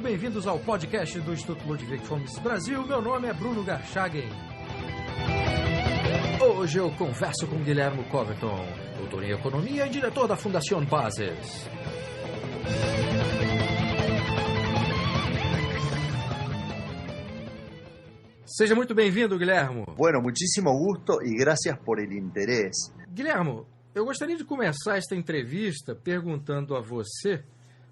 bem-vindos ao podcast do Instituto Ludwig Fomes Brasil. Meu nome é Bruno Garchagen. Hoje eu converso com Guilherme Coverton, doutor em Economia e diretor da Fundación Bases. Seja muito bem-vindo, Guilherme. Bueno, muchísimo gusto y gracias por el interés. Guilherme, eu gostaria de começar esta entrevista perguntando a você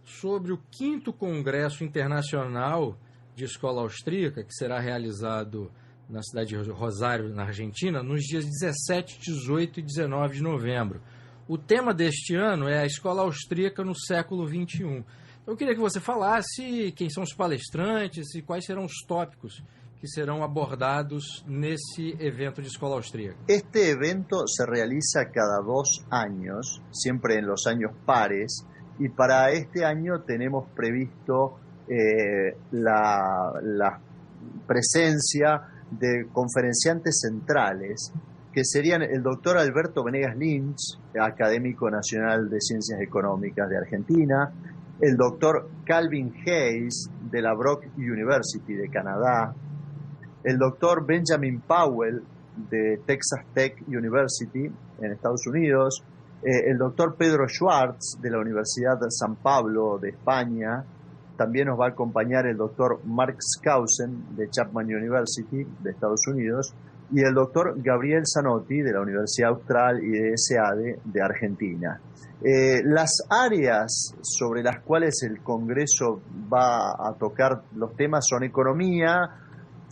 sobre o 5º Congresso Internacional de Escola Austríaca, que será realizado na cidade de Rosário, na Argentina, nos dias 17, 18 e 19 de novembro. O tema deste ano é a Escola Austríaca no século XXI. Eu queria que você falasse quem são os palestrantes e quais serão os tópicos que serão abordados nesse evento de Escola Austríaca. Este evento se realiza cada 2 años, siempre en los años pares, y para este año tenemos previsto la presencia de conferenciantes centrales, que serían el doctor Alberto Venegas Lynch, académico nacional de Ciencias Económicas de Argentina, el doctor Calvin Hayes, de la Brock University de Canadá, el doctor Benjamin Powell, de Texas Tech University en Estados Unidos, el doctor Pedro Schwartz, de la Universidad de San Pablo de España. También nos va a acompañar el doctor Mark Skousen, de Chapman University de Estados Unidos, y el doctor Gabriel Zanotti, de la Universidad Austral y de SADE de Argentina. Las áreas sobre las cuales el Congreso va a tocar los temas son economía,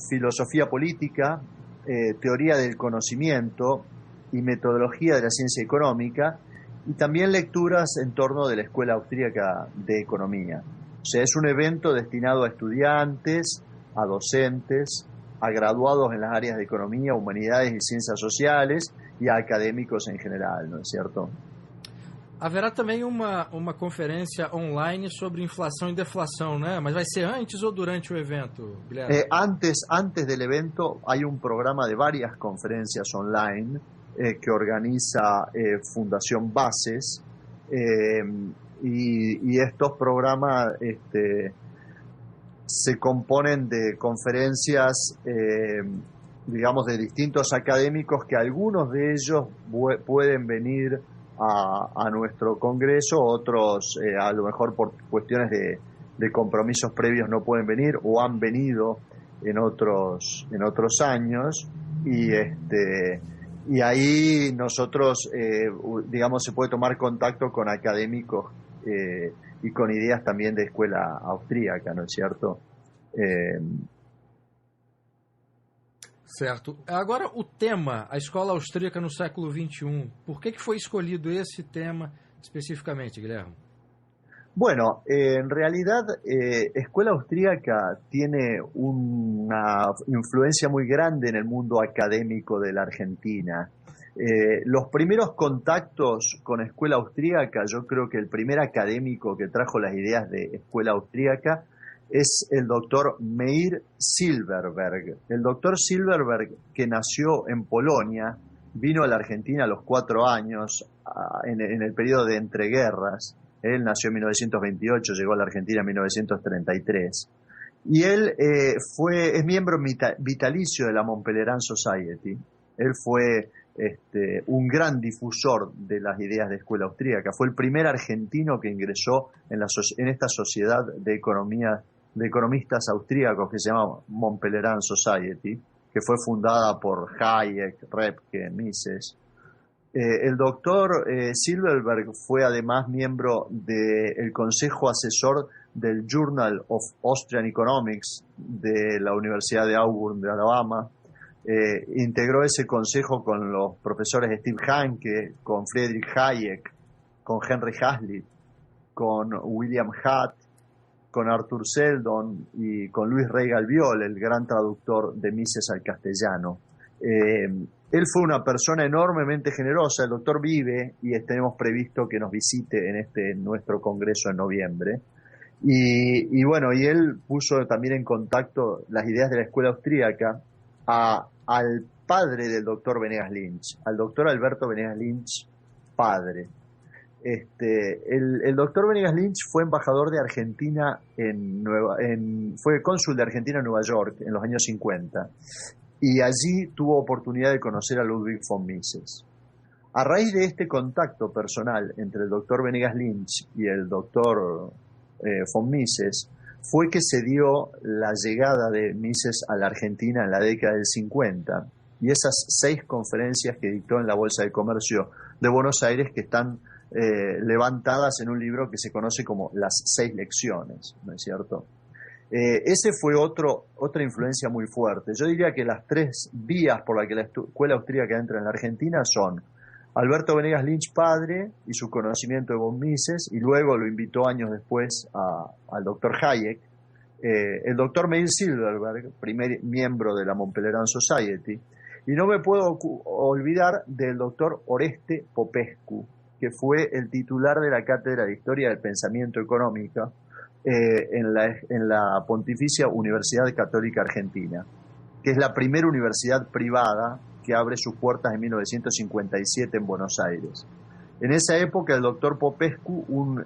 filosofía política, teoría del conocimiento y metodología de la ciencia económica, y también lecturas en torno de la Escuela Austríaca de Economía. O sea, es un evento destinado a estudiantes, a docentes, a graduados en las áreas de economía, humanidades y ciencias sociales y a académicos en general, ¿no es cierto? Haverá também uma conferência online sobre inflação e deflação, né? Mas vai ser antes ou durante o evento, Guilherme? Antes del evento hay un programa de varias conferencias online que organiza Fundación Bases, y estos programas se componen de conferencias, digamos, de distintos académicos, que algunos de ellos pueden venir a nuestro congreso, otros a lo mejor por cuestiones de compromisos previos no pueden venir o han venido en otros años, y ahí nosotros, digamos, se puede tomar contacto con académicos y con ideas también de escuela austríaca, ¿no es cierto? Certo. Agora, o tema, a Escola Austríaca no século XXI, por que foi escolhido esse tema especificamente, Guilherme? Bueno, en realidad, Escuela Austríaca tiene una influencia muy grande en el mundo académico de la Argentina. Los primeros contactos con Escuela Austríaca, yo creo que el primer académico que trajo las ideas de Escuela Austríaca es el doctor Meir Silverberg. El doctor Silverberg, que nació en Polonia, vino a la Argentina a los 4 años, en el periodo de entreguerras. Él nació en 1928, llegó a la Argentina en 1933. Y él es miembro vitalicio de la Montpellerin Society. Él fue un gran difusor de las ideas de Escuela Austríaca. Fue el primer argentino que ingresó en esta sociedad de economistas austríacos que se llama Montpellerin Society, que fue fundada por Hayek, Repke, Mises. El doctor Silverberg fue además miembro del Consejo Asesor del Journal of Austrian Economics de la Universidad de Auburn de Alabama. Integró ese consejo con los profesores Steve Hanke, con Friedrich Hayek, con Henry Hazlitt, con William Hutt, con Arthur Seldon y con Luis Rey Galviol, el gran traductor de Mises al castellano. Él fue una persona enormemente generosa. El doctor vive y tenemos previsto que nos visite en nuestro congreso en noviembre. Y bueno, y él puso también en contacto las ideas de la Escuela Austríaca al padre del doctor Venegas Lynch, al doctor Alberto Venegas Lynch, padre. El doctor Venegas Lynch fue embajador de Argentina fue cónsul de Argentina en Nueva York en los años 50 y allí tuvo oportunidad de conocer a Ludwig von Mises. A raíz de este contacto personal entre el doctor Venegas Lynch y el doctor von Mises fue que se dio la llegada de Mises a la Argentina en la década del 50 y esas 6 conferencias que dictó en la Bolsa de Comercio de Buenos Aires, que están levantadas en un libro que se conoce como Las 6 lecciones, ¿no es cierto? Ese fue otra influencia muy fuerte. Yo diría que las 3 vías por las que la escuela austríaca entra en la Argentina son Alberto Venegas Lynch padre y su conocimiento de von Mises, y luego lo invitó años después al doctor Hayek, el doctor Meir Silverberg, primer miembro de la Montpellerin Society, y no me puedo olvidar del doctor Oreste Popescu, que fue el titular de la Cátedra de Historia del Pensamiento Económico en la Pontificia Universidad Católica Argentina, que es la primera universidad privada que abre sus puertas en 1957 en Buenos Aires. En esa época el doctor Popescu, una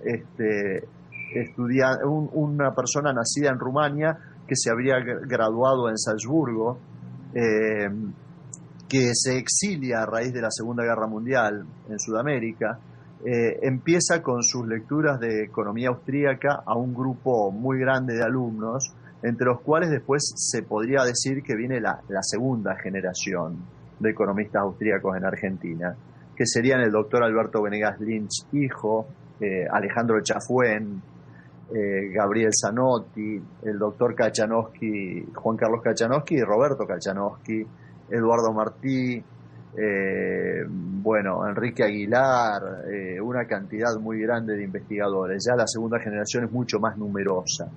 persona nacida en Rumania que se habría graduado en Salzburgo, que se exilia a raíz de la Segunda Guerra Mundial en Sudamérica, empieza con sus lecturas de economía austríaca a un grupo muy grande de alumnos, entre los cuales después se podría decir que viene la segunda generación de economistas austríacos en Argentina, que serían el doctor Alberto Venegas Lynch hijo, Alejandro Chafuen, Gabriel Zanotti, el doctor Kachanowski, Juan Carlos Kachanowski y Roberto Kachanowski, Eduardo Martí, Enrique Aguilar, una cantidad muy grande de investigadores. Ya la segunda generación es mucho más numerosa.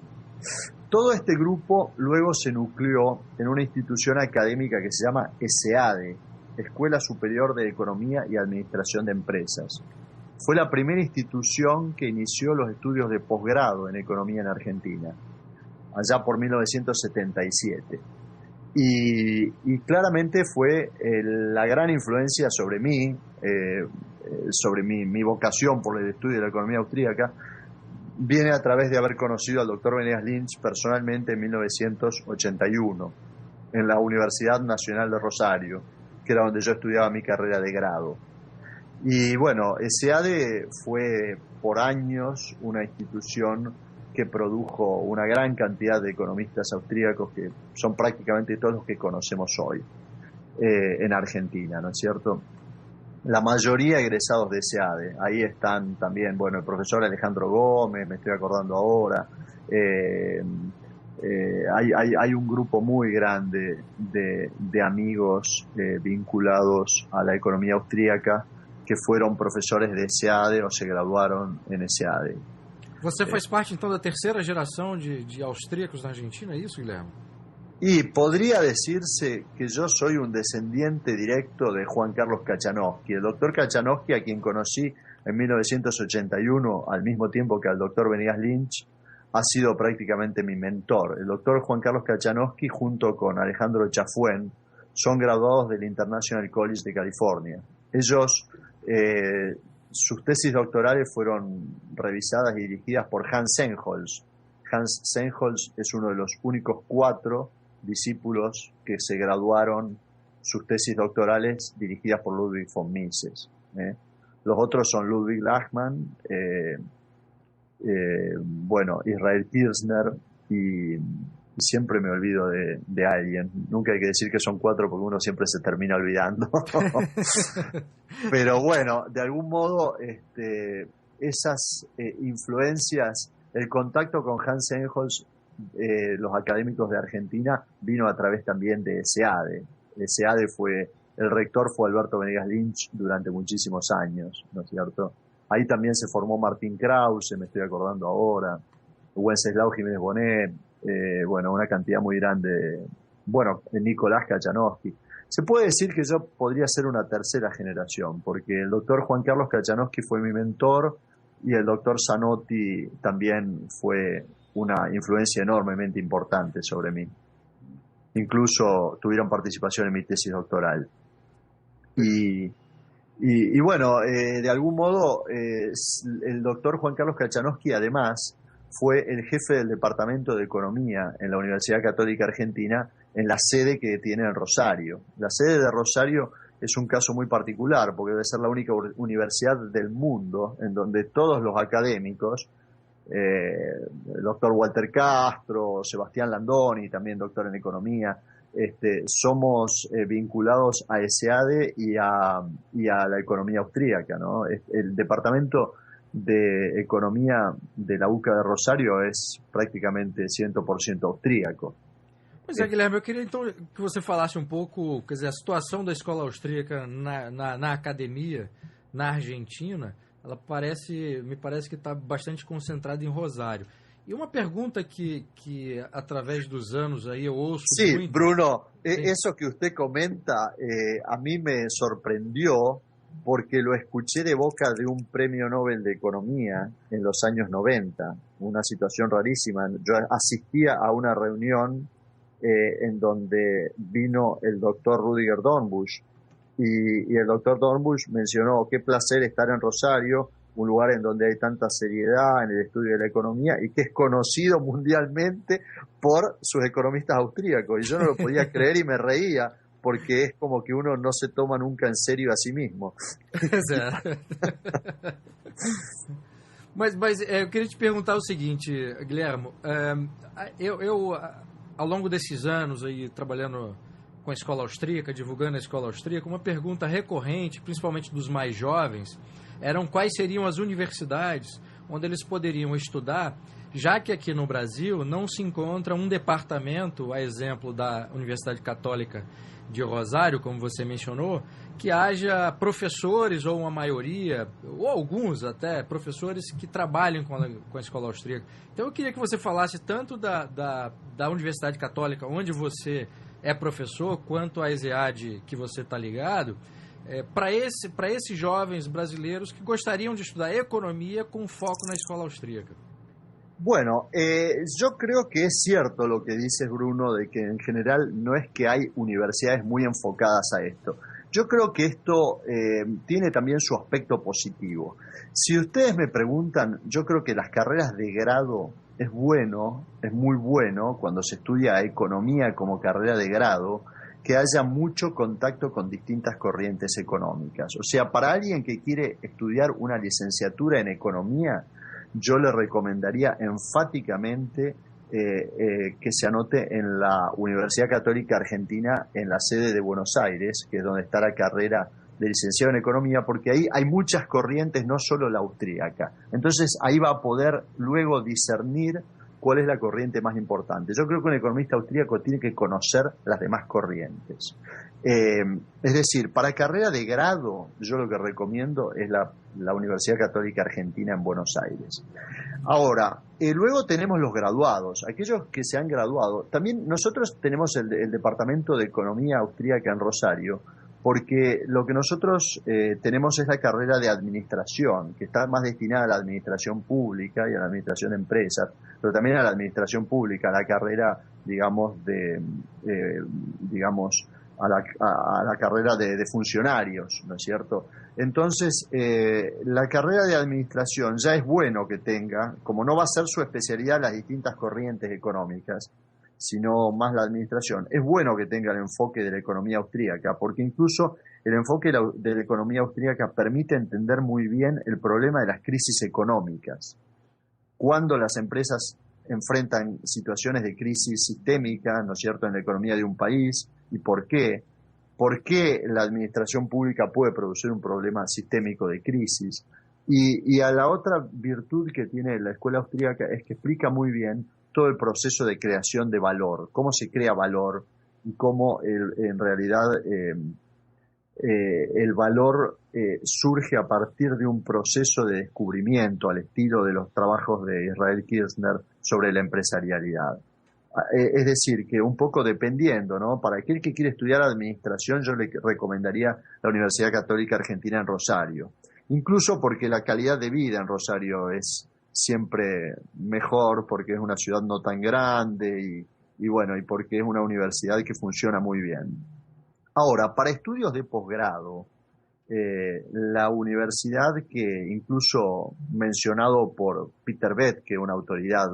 Todo este grupo luego se nucleó en una institución académica que se llama ESEADE, Escuela Superior de Economía y Administración de Empresas. Fue la primera institución que inició los estudios de posgrado en economía en Argentina, allá por 1977. Y claramente fue la gran influencia sobre mí, sobre mi vocación por el estudio de la economía austríaca, viene a través de haber conocido al doctor Venegas Lynch personalmente en 1981, en la Universidad Nacional de Rosario, que era donde yo estudiaba mi carrera de grado. Y bueno, ESEADE fue por años una institución que produjo una gran cantidad de economistas austríacos que son prácticamente todos los que conocemos hoy en Argentina, ¿no es cierto? La mayoría egresados de ESEADE. Ahí están también, el profesor Alejandro Gómez, me estoy acordando ahora. Hay un grupo muy grande de amigos vinculados a la economía austríaca que fueron profesores de ESEADE o se graduaron en ESEADE. Você faz parte, então, da terceira geração de austríacos na Argentina, é isso, Guilherme? Y podría decirse que yo soy un descendiente directo de Juan Carlos Kachanowski. El doctor Kachanowski, a quien conocí en 1981, al mismo tiempo que al doctor Venegas Lynch, ha sido prácticamente mi mentor. El doctor Juan Carlos Kachanowski, junto con Alejandro Chafuen, son graduados del International College de California. Ellos, sus tesis doctorales fueron revisadas y dirigidas por Hans Sennholz. Hans Sennholz es uno de los únicos 4 discípulos que se graduaron sus tesis doctorales dirigidas por Ludwig von Mises. Los otros son Ludwig Lachmann, Israel Kirzner y siempre me olvido de alguien. Nunca hay que decir que son 4 porque uno siempre se termina olvidando. Pero de algún modo esas influencias, el contacto con Hans Sennholz, los académicos de Argentina, vino a través también de ESEADE. ESEADE el rector fue Alberto Venegas Lynch durante muchísimos años, ¿no es cierto? Ahí también se formó Martín Krause, me estoy acordando ahora, Wenceslao Jiménez Bonet, una cantidad muy grande, Nicolás Kachanowski. Se puede decir que yo podría ser una tercera generación, porque el doctor Juan Carlos Kachanowski fue mi mentor y el doctor Zanotti también fue una influencia enormemente importante sobre mí. Incluso tuvieron participación en mi tesis doctoral. Y Y bueno, de algún modo, el doctor Juan Carlos Kachanowski además fue el jefe del Departamento de Economía en la Universidad Católica Argentina, en la sede que tiene en Rosario. La sede de Rosario es un caso muy particular, porque debe ser la única universidad del mundo en donde todos los académicos, el doctor Walter Castro, Sebastián Landoni, también doctor en Economía, somos vinculados a ESEADE y a la economía austríaca, ¿no? El departamento de economía de la UCA de Rosario es prácticamente 100% austríaco. Pois é, Guilherme, eu queria então que você falasse um pouco, quer dizer, a situação da escola austríaca na academia, na Argentina, ela me parece que está bastante concentrada em Rosário. E uma pergunta que através dos anos aí eu ouço Sí, muito... Bruno, Sí. eso que usted comenta a mí me sorprendió porque lo escuché de boca de un premio Nobel de Economía en los años 90, una situación rarísima. Yo asistía a una reunión en donde vino el doctor Rudiger Dornbusch y el doctor Dornbusch mencionó qué placer estar en Rosario, un lugar en donde hay tanta seriedad en el estudio de la economía y que es conocido mundialmente por sus economistas austríacos. Y yo no lo podía creer y me reía, porque es como que uno no se toma nunca en serio a sí mismo. Mas eu queria te perguntar o seguinte, Guilherme, eu ao longo desses anos aí trabalhando com a escola austríaca, divulgando a escola austríaca, uma pergunta recorrente, principalmente dos mais jovens, eram quais seriam as universidades onde eles poderiam estudar, já que aqui no Brasil não se encontra um departamento, a exemplo da Universidade Católica de Rosário, como você mencionou, que haja professores, ou uma maioria, ou alguns até, professores que trabalhem com a escola austríaca. Então eu queria que você falasse tanto da Universidade Católica, onde você é professor, quanto a ESEAD, que você está ligado, para esses jovens brasileiros que gostariam de estudar economia com foco na escola austríaca. Bueno, yo creo que es cierto lo que dices, Bruno, de que en general no es que hay universidades muy enfocadas a esto. Yo creo que esto tiene también su aspecto positivo. Si ustedes me preguntan, yo creo que las carreras de grado es muy bueno cuando se estudia economía como carrera de grado, que haya mucho contacto con distintas corrientes económicas. O sea, para alguien que quiere estudiar una licenciatura en economía, yo le recomendaría enfáticamente que se anote en la Universidad Católica Argentina, en la sede de Buenos Aires, que es donde está la carrera de licenciado en economía, porque ahí hay muchas corrientes, no solo la austríaca. Entonces ahí va a poder luego discernir cuál es la corriente más importante. Yo creo que un economista austríaco tiene que conocer las demás corrientes. Es decir, para carrera de grado, yo lo que recomiendo es la Universidad Católica Argentina en Buenos Aires. Ahora, luego tenemos los graduados, aquellos que se han graduado. También nosotros tenemos el Departamento de Economía Austríaca en Rosario, porque lo que nosotros tenemos es la carrera de administración, que está más destinada a la administración pública y a la administración de empresas, pero también a la administración pública, la carrera, digamos, a la carrera de funcionarios, ¿no es cierto? Entonces, la carrera de administración ya es bueno que tenga, como no va a ser su especialidad las distintas corrientes económicas, sino más la administración. Es bueno que tenga el enfoque de la economía austríaca, porque incluso el enfoque de la economía austríaca permite entender muy bien el problema de las crisis económicas. Cuando las empresas enfrentan situaciones de crisis sistémica, ¿no es cierto?, en la economía de un país, y por qué. ¿Por qué la administración pública puede producir un problema sistémico de crisis? Y a la otra virtud que tiene la escuela austríaca es que explica muy bien todo el proceso de creación de valor, cómo se crea valor y cómo en realidad el valor surge a partir de un proceso de descubrimiento al estilo de los trabajos de Israel Kirzner sobre la empresarialidad. Es decir, que un poco dependiendo, ¿no? Para aquel que quiere estudiar administración, yo le recomendaría la Universidad Católica Argentina en Rosario, incluso porque la calidad de vida en Rosario es siempre mejor, porque es una ciudad no tan grande y bueno, y porque es una universidad que funciona muy bien. Ahora, para estudios de posgrado, la universidad que incluso mencionado por Peter Bethke, una autoridad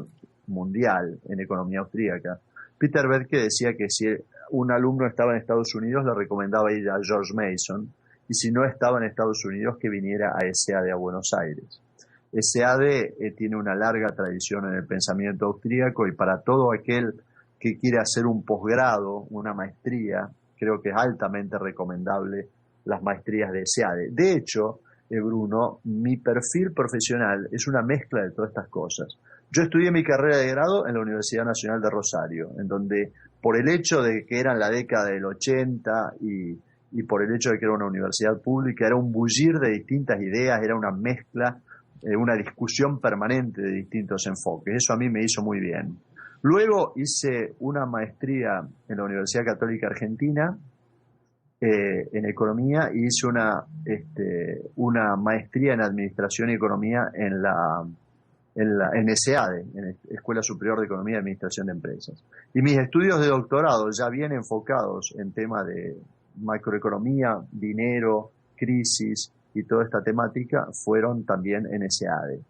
mundial en economía austríaca, Peter Bethke decía que si un alumno estaba en Estados Unidos le recomendaba ir a George Mason, y si no estaba en Estados Unidos que viniera a SAD a Buenos Aires. SAD tiene una larga tradición en el pensamiento austríaco, y para todo aquel que quiere hacer un posgrado, una maestría, creo que es altamente recomendable las maestrías de SAD. De hecho, Bruno, mi perfil profesional es una mezcla de todas estas cosas. Yo estudié mi carrera de grado en la Universidad Nacional de Rosario, en donde por el hecho de que era en la década del 80 y por el hecho de que era una universidad pública, era un bullir de distintas ideas, era una mezcla, una discusión permanente de distintos enfoques. Eso a mí me hizo muy bien. Luego hice una maestría en la Universidad Católica Argentina en economía, y hice una maestría en administración y economía en SEADE, en Escuela Superior de Economía y Administración de Empresas. Y mis estudios de doctorado, ya bien enfocados en temas de macroeconomía, dinero, crisis y toda esta temática, fueron también en SEADE.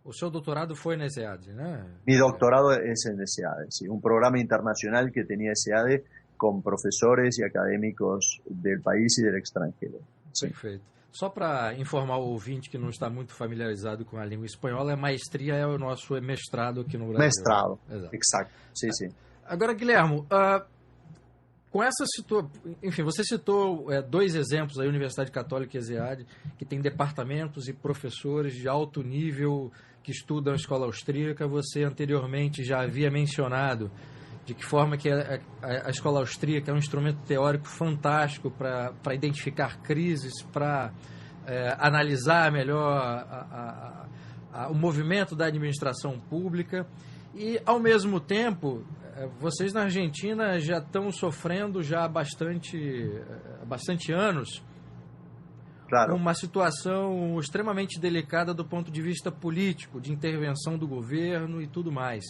O seu doutorado foi na SEAD, né? Mi doctorado es en SEADE, sí, un programa internacional que tenía SEADE con profesores y académicos del país y del extranjero. Sí. Perfeito. Só para informar o ouvinte que não está muito familiarizado com a língua espanhola, a maestria é o nosso mestrado aqui no Brasil. Mestrado, exacto. Sí, sí. Agora, Guilhermo, com essa situação, enfim, você citou dois exemplos aí, Universidade Católica e ESEAD, que tem departamentos e professores de alto nível que estudam a escola austríaca. Você anteriormente já havia mencionado de que forma que a escola austríaca é um instrumento teórico fantástico para identificar crises, para analisar melhor o movimento da administração pública. E, ao mesmo tempo, vocês na Argentina já estão sofrendo já há bastante anos, claro, uma situação extremamente delicada do ponto de vista político, de intervenção do governo e tudo mais.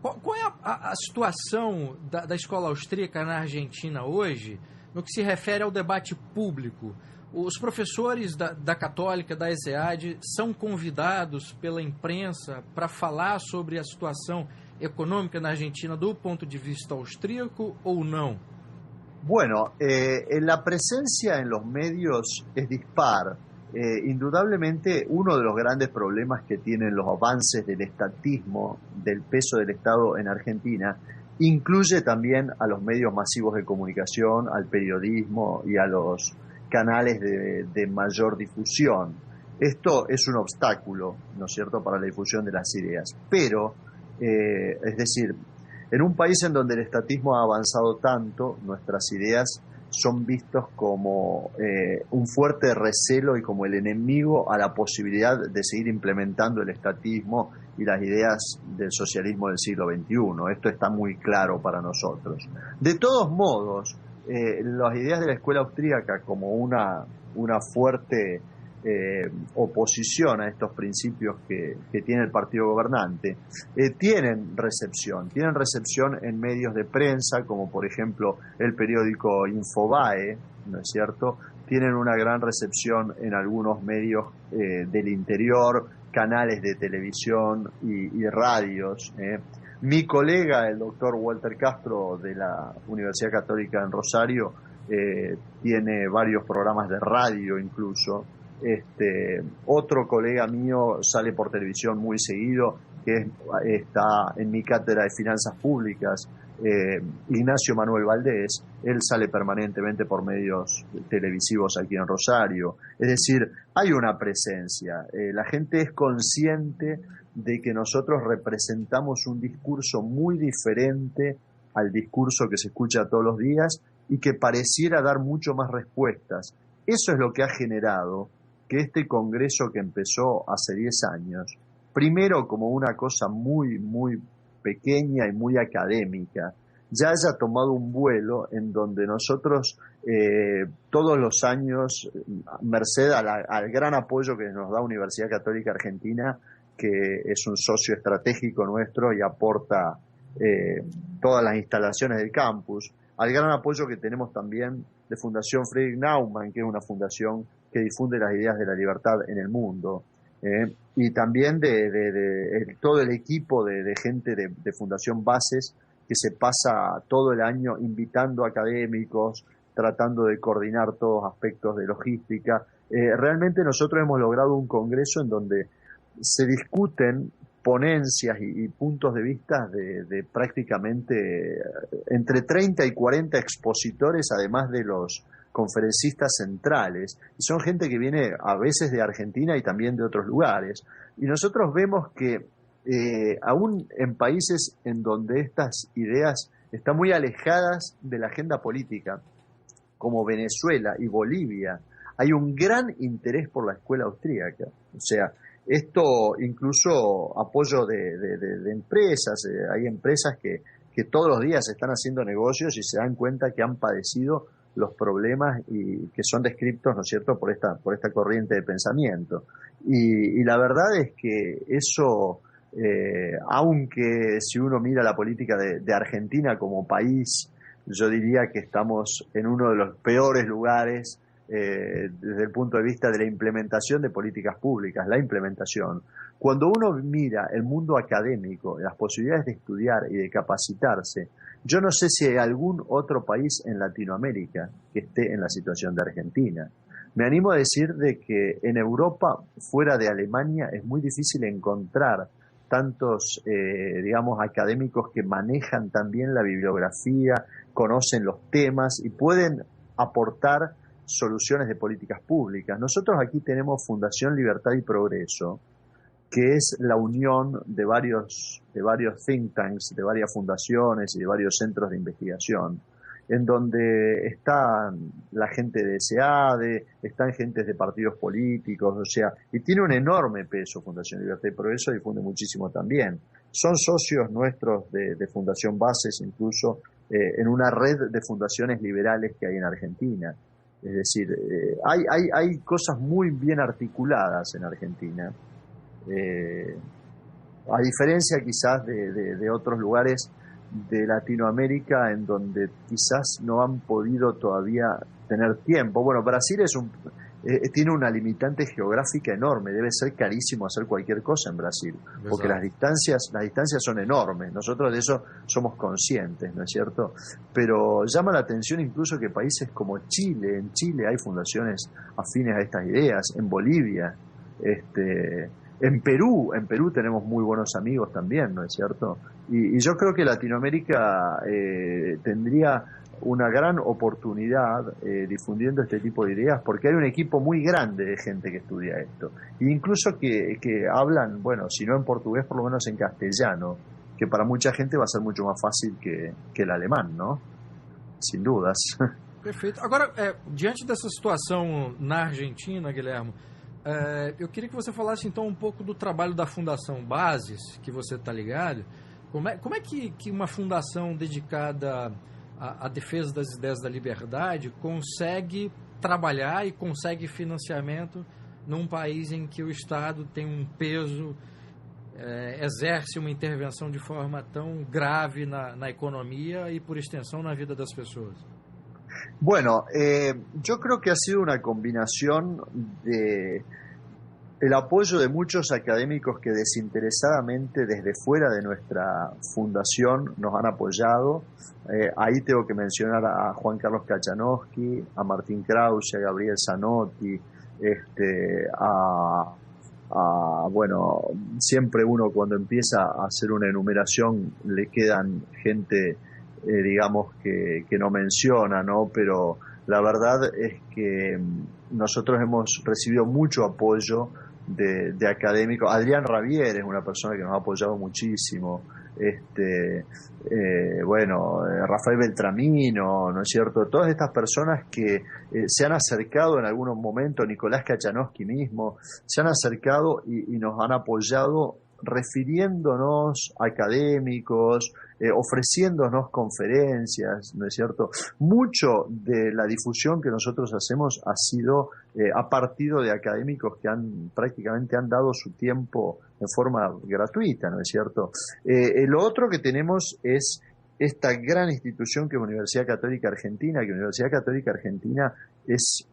Qual é a situação da escola austríaca na Argentina hoje, no que se refere ao debate público? Os professores da Católica, da ESEAD, são convidados pela imprensa para falar sobre a situação econômica na Argentina do ponto de vista austríaco ou não? Bueno, la presencia en los medios es dispar. Indudablemente uno de los grandes problemas que tienen los avances del estatismo, del peso del Estado en Argentina, incluye también a los medios masivos de comunicación, al periodismo y a los canales de mayor difusión. Esto es un obstáculo, ¿no es cierto?, para la difusión de las ideas. Pero, es decir, en un país en donde el estatismo ha avanzado tanto, nuestras ideas son vistos como un fuerte recelo y como el enemigo a la posibilidad de seguir implementando el estatismo y las ideas del socialismo del siglo XXI. Esto está muy claro para nosotros. De todos modos, las ideas de la escuela austríaca como una fuerte oposición a estos principios que tiene el partido gobernante, tienen recepción en medios de prensa, como por ejemplo el periódico Infobae, ¿no es cierto? Tienen una gran recepción en algunos medios del interior, canales de televisión y radios. Mi colega, el doctor Walter Castro de la Universidad Católica en Rosario, tiene varios programas de radio incluso. Otro colega mío sale por televisión muy seguido, que está en mi cátedra de finanzas públicas, Ignacio Manuel Valdés. Él sale permanentemente por medios televisivos aquí en Rosario. Es decir, hay una presencia. La gente es consciente de que nosotros representamos un discurso muy diferente al discurso que se escucha todos los días y que pareciera dar mucho más respuestas. Eso es lo que ha generado que este congreso, que empezó hace 10 años, primero como una cosa muy, muy pequeña y muy académica, ya haya tomado un vuelo en donde nosotros todos los años, merced al gran apoyo que nos da Universidad Católica Argentina, que es un socio estratégico nuestro y aporta todas las instalaciones del campus, al gran apoyo que tenemos también de Fundación Friedrich Naumann, que es una fundación que difunde las ideas de la libertad en el mundo, y también de todo el equipo de gente de Fundación Bases, que se pasa todo el año invitando a académicos, tratando de coordinar todos aspectos de logística. Realmente nosotros hemos logrado un congreso en donde se discuten ponencias y puntos de vista de prácticamente entre 30 y 40 expositores, además de los conferencistas centrales. Y son gente que viene a veces de Argentina y también de otros lugares. Y nosotros vemos que aún en países en donde estas ideas están muy alejadas de la agenda política, como Venezuela y Bolivia, hay un gran interés por la escuela austríaca. O sea, esto incluso apoyo de empresas, hay empresas que todos los días están haciendo negocios y se dan cuenta que han padecido los problemas y que son descritos, ¿no es cierto?, por esta corriente de pensamiento. Y la verdad es que eso, aunque si uno mira la política de Argentina como país, yo diría que estamos en uno de los peores lugares desde el punto de vista de la implementación de políticas públicas, la implementación. Cuando uno mira el mundo académico, las posibilidades de estudiar y de capacitarse, yo no sé si hay algún otro país en Latinoamérica que esté en la situación de Argentina. Me animo a decir de que en Europa, fuera de Alemania, es muy difícil encontrar tantos, digamos, académicos que manejan también la bibliografía, conocen los temas y pueden aportar soluciones de políticas públicas. Nosotros aquí tenemos Fundación Libertad y Progreso, que es la unión de varios think tanks, de varias fundaciones y de varios centros de investigación, en donde están la gente de SEADE, están gentes de partidos políticos, o sea, y tiene un enorme peso Fundación Libertad y Progreso, difunde muchísimo también. Son socios nuestros de Fundación Bases, incluso en una red de fundaciones liberales que hay en Argentina. Es decir, hay cosas muy bien articuladas en Argentina, a diferencia quizás de otros lugares de Latinoamérica en donde quizás no han podido todavía tener tiempo. Bueno, Brasil tiene una limitante geográfica enorme, debe ser carísimo hacer cualquier cosa en Brasil, porque las distancias son enormes, nosotros de eso somos conscientes, ¿no es cierto? Pero llama la atención incluso que países como Chile, en Chile hay fundaciones afines a estas ideas, en Bolivia, en Perú tenemos muy buenos amigos también, ¿no es cierto? Y yo creo que Latinoamérica tendría una gran oportunidad difundiendo este tipo de ideas, porque hay un equipo muy grande de gente que estudia esto, e incluso que hablan, bueno, si no en portugués, por lo menos en castellano, que para mucha gente va a ser mucho más fácil que el alemán, ¿no? Sin dudas. Perfeito. Agora, diante dessa situação na Argentina, Guilherme, eu queria que você falasse então um pouco do trabalho da Fundação Bases, que você está ligado. Como é que uma fundação dedicada à defesa das ideias da liberdade consegue trabalhar e consegue financiamento num país em que o Estado tem um peso, exerce uma intervenção de forma tão grave na economia y por extensión na vida das pessoas? Bueno, yo creo que ha sido una combinación de el apoyo de muchos académicos que desinteresadamente desde fuera de nuestra fundación nos han apoyado. Ahí tengo que mencionar a Juan Carlos Kachanowski, a Martín Krause, a Gabriel Zanotti, bueno, siempre uno cuando empieza a hacer una enumeración le quedan gente, digamos, que no menciona, ¿no? Pero la verdad es que nosotros hemos recibido mucho apoyo de académicos. Adrián Ravier es una persona que nos ha apoyado muchísimo. Bueno, Rafael Beltramino, ¿no es cierto? Todas estas personas que se han acercado en algunos momentos, Nicolás Kachanowski mismo, se han acercado y nos han apoyado refiriéndonos a académicos, ofreciéndonos conferencias, ¿no es cierto? Mucho de la difusión que nosotros hacemos ha sido a partir de académicos que prácticamente han dado su tiempo en forma gratuita, ¿no es cierto? Lo otro que tenemos es esta gran institución que es Universidad Católica Argentina, que Universidad Católica Argentina es,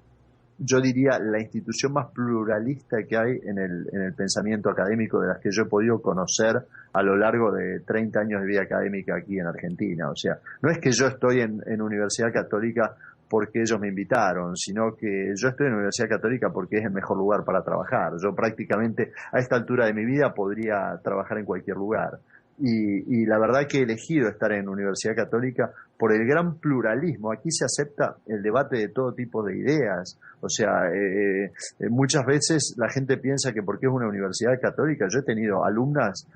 yo diría, la institución más pluralista que hay en el pensamiento académico de las que yo he podido conocer a lo largo de 30 años de vida académica aquí en Argentina. O sea, no es que yo estoy en Universidad Católica porque ellos me invitaron, sino que yo estoy en Universidad Católica porque es el mejor lugar para trabajar. Yo prácticamente a esta altura de mi vida podría trabajar en cualquier lugar. Y la verdad que he elegido estar en Universidad Católica por el gran pluralismo. Aquí se acepta el debate de todo tipo de ideas. O sea, muchas veces la gente piensa que porque es una universidad católica, yo he tenido alumnas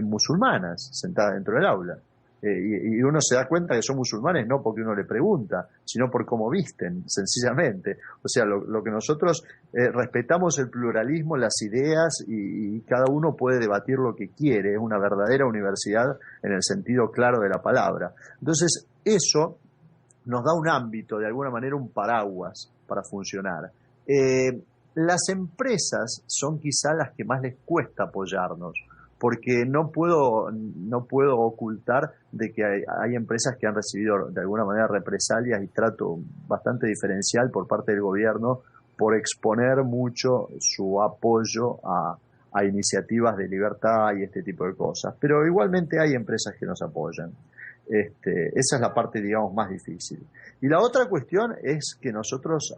musulmanas sentadas dentro del aula. Y uno se da cuenta que son musulmanes no porque uno le pregunta, sino por cómo visten, sencillamente. O sea, lo que nosotros respetamos el pluralismo, las ideas, y cada uno puede debatir lo que quiere. Es una verdadera universidad en el sentido claro de la palabra. Entonces, eso nos da un ámbito, de alguna manera un paraguas para funcionar. Las empresas son quizá las que más les cuesta apoyarnos, porque no puedo ocultar de que hay empresas que han recibido de alguna manera represalias y trato bastante diferencial por parte del gobierno por exponer mucho su apoyo a iniciativas de libertad y este tipo de cosas. Pero igualmente hay empresas que nos apoyan. Esa es la parte, digamos, más difícil. Y la otra cuestión es que nosotros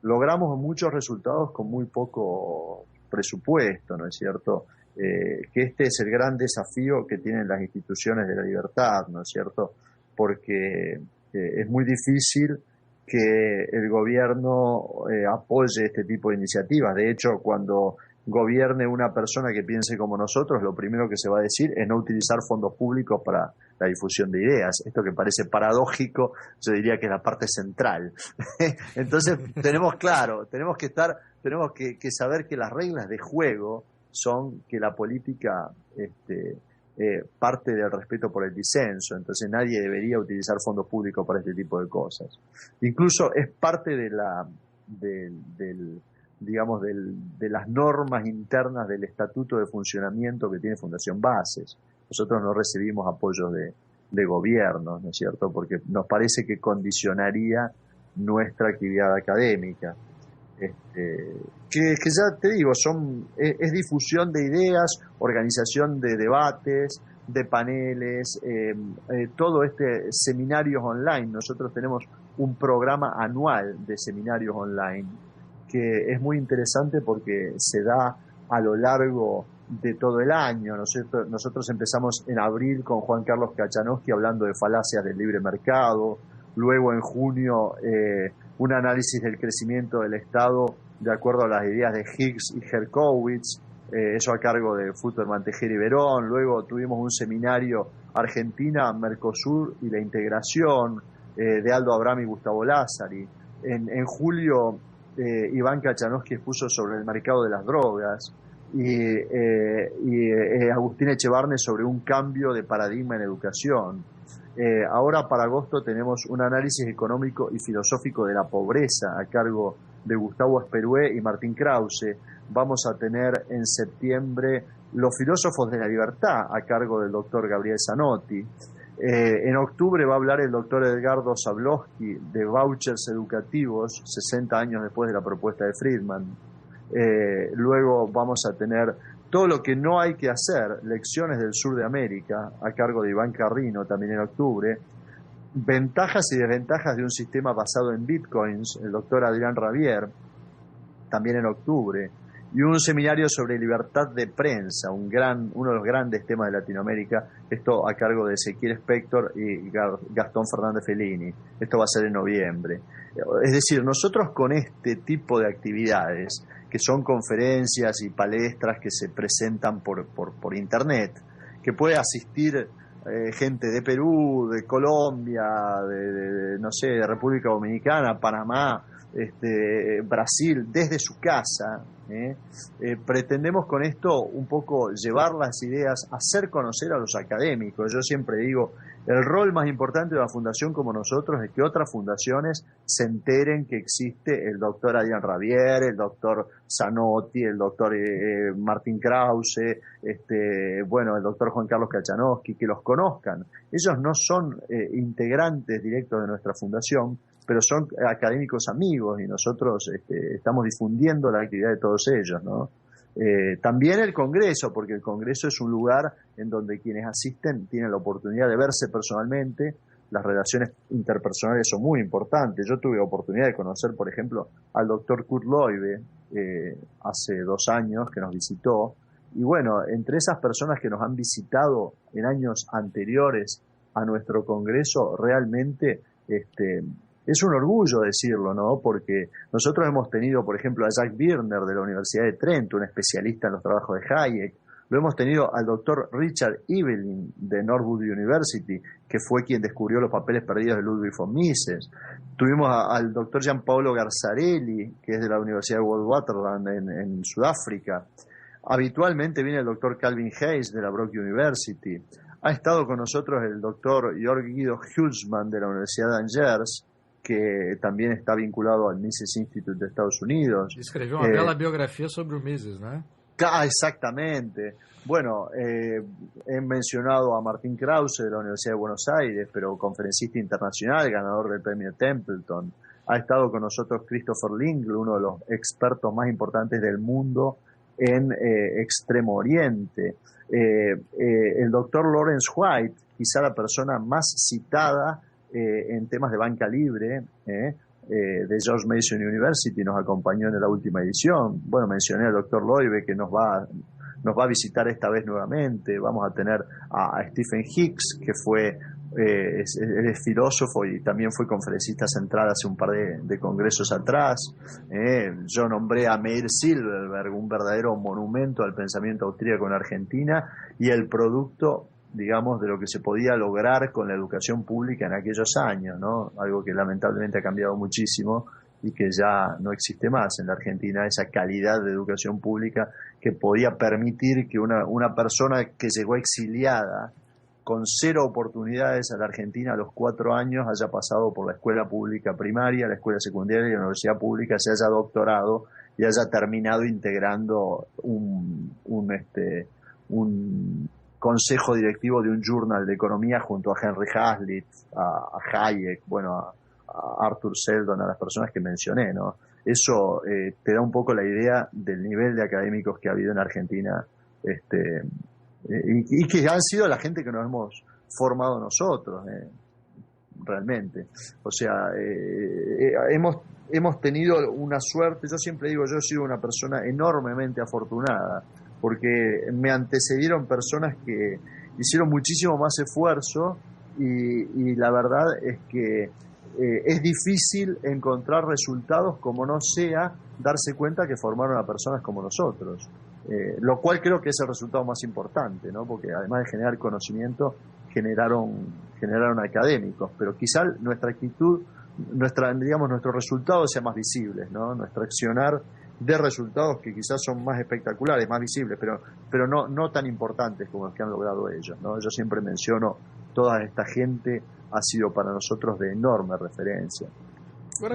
logramos muchos resultados con muy poco presupuesto, ¿no es cierto? Que este es el gran desafío que tienen las instituciones de la libertad, ¿no es cierto? Porque es muy difícil que el gobierno apoye este tipo de iniciativas. De hecho, cuando gobierne una persona que piense como nosotros, lo primero que se va a decir es no utilizar fondos públicos para la difusión de ideas. Esto que parece paradójico, yo diría que es la parte central. Entonces, tenemos que saber que las reglas de juego son que la política parte del respeto por el disenso. Entonces, nadie debería utilizar fondos públicos para este tipo de cosas. Incluso es parte de las normas internas del estatuto de funcionamiento que tiene Fundación Bases. Nosotros no recibimos apoyos de gobierno, ¿no es cierto? Porque nos parece que condicionaría nuestra actividad académica. Que ya te digo, es difusión de ideas, organización de debates, de paneles, todo seminarios online. Nosotros tenemos un programa anual de seminarios online que es muy interesante porque se da a lo largo de todo el año. Nosotros empezamos en abril con Juan Carlos Kachanowski hablando de falacias del libre mercado, luego en junio un análisis del crecimiento del Estado de acuerdo a las ideas de Higgs y Herkowitz, eso a cargo de Futterman, Tejera y Verón. Luego tuvimos un seminario Argentina, Mercosur y la integración de Aldo Abramo y Gustavo Lázari. En julio Iván Kachanowski expuso sobre el mercado de las drogas y Agustín Echevarne sobre un cambio de paradigma en educación. Ahora para agosto tenemos un análisis económico y filosófico de la pobreza a cargo de Gustavo Esperué y Martín Krause. Vamos a tener en septiembre Los filósofos de la libertad a cargo del doctor Gabriel Zanotti. En octubre va a hablar el doctor Edgardo Zablowski de vouchers educativos 60 años después de la propuesta de Friedman. Luego vamos a tener Todo lo que no hay que hacer, lecciones del sur de América, a cargo de Iván Carrino, también en octubre. Ventajas y desventajas de un sistema basado en bitcoins, el doctor Adrián Ravier, también en octubre. Y un seminario sobre libertad de prensa, uno de los grandes temas de Latinoamérica, esto a cargo de Ezequiel Spector y Gastón Fernández Fellini. Esto va a ser en noviembre. Es decir, nosotros con este tipo de actividades, que son conferencias y palestras que se presentan por internet, que puede asistir gente de Perú, de Colombia, de República Dominicana, Panamá, Brasil desde su casa. Pretendemos con esto un poco llevar las ideas, hacer conocer a los académicos. Yo siempre digo, el rol más importante de una fundación como nosotros es que otras fundaciones se enteren que existe el doctor Adrián Rabier, el doctor Zanotti, el doctor Martín Krause, el doctor Juan Carlos Kachanowski, que los conozcan. Ellos no son integrantes directos de nuestra fundación, pero son académicos amigos y nosotros estamos difundiendo la actividad de todos ellos, ¿no? También el Congreso, porque el Congreso es un lugar en donde quienes asisten tienen la oportunidad de verse personalmente. Las relaciones interpersonales son muy importantes. Yo tuve oportunidad de conocer, por ejemplo, al doctor Kurt Loibe hace 2 años que nos visitó. Y bueno, entre esas personas que nos han visitado en años anteriores a nuestro Congreso, realmente es un orgullo decirlo, ¿no? Porque nosotros hemos tenido, por ejemplo, a Jack Birner de la Universidad de Trento, un especialista en los trabajos de Hayek. Lo hemos tenido al doctor Richard Evelyn de Northwood University, que fue quien descubrió los papeles perdidos de Ludwig von Mises. Tuvimos al doctor Gianpaolo Garzarelli, que es de la Universidad de Witwatersrand en Sudáfrica. Habitualmente viene el doctor Calvin Hayes de la Brock University. Ha estado con nosotros el doctor Jörg Guido Hulsmann de la Universidad de Angers, que también está vinculado al Mises Institute de Estados Unidos. Escribió una bella biografía sobre Mises, ¿no? Exactamente. Bueno, he mencionado a Martín Krause de la Universidad de Buenos Aires, pero conferencista internacional, ganador del premio Templeton. Ha estado con nosotros Christopher Lingle, uno de los expertos más importantes del mundo en Extremo Oriente. El doctor Lawrence White, quizá la persona más citada en temas de banca libre, de George Mason University, nos acompañó en la última edición. Bueno, mencioné al doctor Loibe, que nos va a visitar esta vez nuevamente. Vamos a tener a Stephen Hicks, que es filósofo y también fue conferencista central hace un par de congresos atrás. Yo nombré a Meir Silverberg, un verdadero monumento al pensamiento austríaco en Argentina y el producto, digamos, de lo que se podía lograr con la educación pública en aquellos años, ¿no? Algo que lamentablemente ha cambiado muchísimo y que ya no existe más en la Argentina, esa calidad de educación pública que podía permitir que una persona que llegó exiliada con 0 oportunidades a la Argentina a los 4 años haya pasado por la escuela pública primaria, la escuela secundaria y la universidad pública, se haya doctorado y haya terminado integrando un consejo directivo de un journal de economía junto a Henry Hazlitt, a Hayek, a Arthur Seldon, a las personas que mencioné, ¿no? Eso te da un poco la idea del nivel de académicos que ha habido en Argentina, y que han sido la gente que nos hemos formado nosotros, realmente. O sea, hemos tenido una suerte. Yo siempre digo, yo he sido una persona enormemente afortunada, porque me antecedieron personas que hicieron muchísimo más esfuerzo y la verdad es que es difícil encontrar resultados como no sea darse cuenta que formaron a personas como nosotros, lo cual creo que es el resultado más importante, ¿no? Porque además de generar conocimiento, generaron académicos, pero quizá nuestra actitud, nuestros resultados sean más visibles, ¿no? Nuestro accionar de resultados que quizás son más espectaculares, más visibles, pero no tan importantes como los que han logrado ellos, ¿no? Yo siempre menciono, toda esta gente ha sido para nosotros de enorme referencia.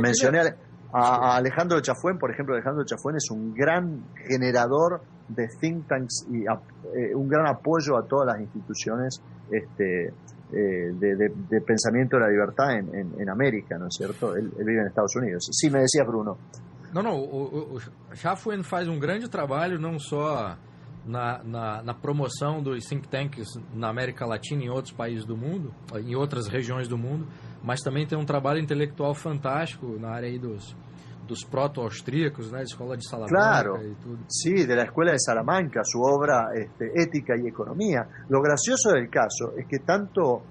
Mencioné a Alejandro Chafuen, por ejemplo. Alejandro Chafuen es un gran generador de think tanks y un gran apoyo a todas las instituciones de pensamiento de la libertad en América, ¿no es cierto? Él vive en Estados Unidos. Sí, me decías, Bruno. O Chafuen faz grande trabalho, não só na promoção dos think tanks na América Latina e em outros países do mundo, em outras regiões do mundo, mas também tem trabalho intelectual fantástico na área aí dos proto-austríacos, né, Escola de Salamanca. Claro, y todo. Sí, de la Escuela de Salamanca, su obra Ética y Economía. Lo gracioso del caso es que tanto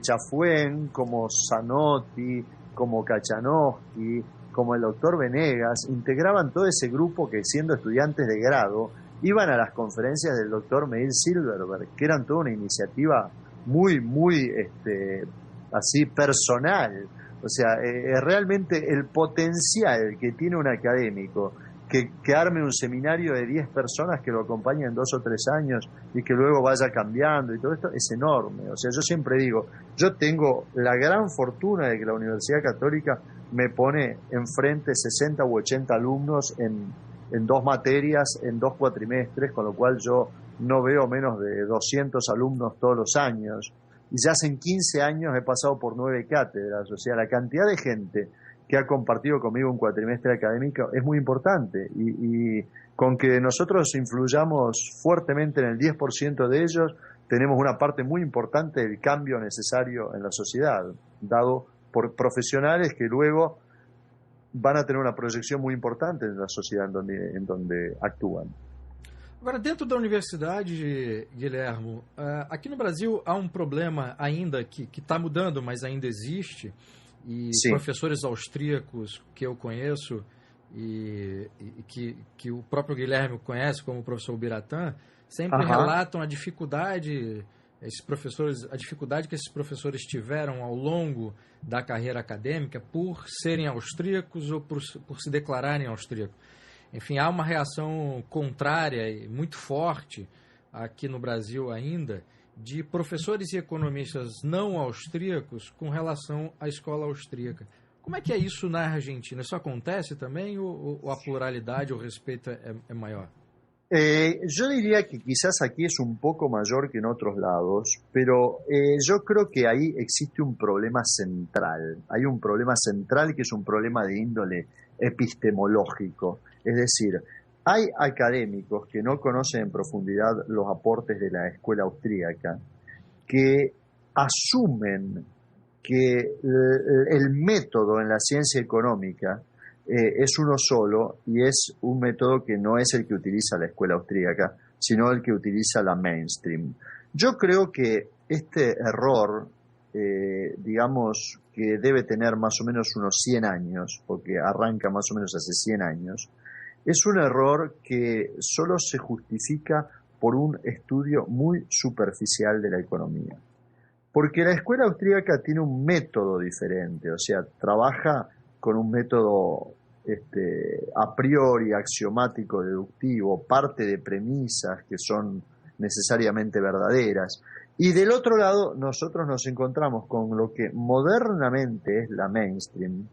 Chafuen como Zanotti, como Kachanowski, como el doctor Venegas, integraban todo ese grupo que, siendo estudiantes de grado, iban a las conferencias del doctor Meir Silverberg, que eran toda una iniciativa muy, muy así personal, O sea, realmente el potencial que tiene un académico que arme un seminario de 10 personas que lo acompañen 2 o 3 años y que luego vaya cambiando y todo esto es enorme. O sea, yo siempre digo, yo tengo la gran fortuna de que la Universidad Católica me pone enfrente 60 u 80 alumnos en 2 materias, en 2 cuatrimestres, con lo cual yo no veo menos de 200 alumnos todos los años. Y ya hace 15 años he pasado por 9 cátedras. O sea, la cantidad de gente que ha compartido conmigo un cuatrimestre académico es muy importante. Y con que nosotros influyamos fuertemente en el 10% de ellos, tenemos una parte muy importante del cambio necesario en la sociedad, dado por profesionales que luego van a tener una proyección muy importante en la sociedad en donde actúan. Agora, dentro da universidade, Guilhermo, aqui no Brasil há um problema ainda que está mudando, mas ainda existe, e Sim. professores austríacos que eu conheço e que o próprio Guilherme conhece, como o professor Biratã, sempre relatam a dificuldade, a dificuldade que esses professores tiveram ao longo da carreira acadêmica por serem austríacos ou por se declararem austríacos. Enfim, há uma reação contrária e muito forte aqui no Brasil ainda de professores e economistas não austríacos com relação à escola austríaca. Como é que é isso na Argentina? Isso acontece também ou a pluralidade, o respeito é maior? Yo diría que quizás aquí es un poco mayor que en otros lados, pero yo creo que ahí existe un problema central. Hay un problema central que es un problema de índole epistemológico. Es decir, hay académicos que no conocen en profundidad los aportes de la escuela austríaca, que asumen que el método en la ciencia económica es uno solo y es un método que no es el que utiliza la escuela austríaca, sino el que utiliza la mainstream. Yo creo que este error, digamos que debe tener más o menos unos 100 años, porque arranca más o menos hace 100 años, es un error que solo se justifica por un estudio muy superficial de la economía. Porque la escuela austríaca tiene un método diferente, o sea, trabaja con un método a priori axiomático deductivo, parte de premisas que son necesariamente verdaderas. Y del otro lado, nosotros nos encontramos con lo que modernamente es la mainstream.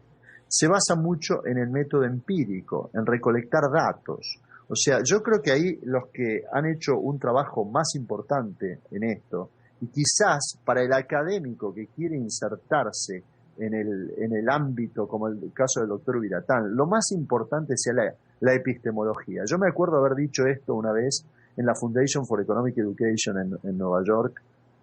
Se basa mucho en el método empírico, en recolectar datos. O sea, yo creo que ahí los que han hecho un trabajo más importante en esto, y quizás para el académico que quiere insertarse en el ámbito, como el caso del doctor Biratán, lo más importante sea la epistemología. Yo me acuerdo haber dicho esto una vez en la Foundation for Economic Education en Nueva York,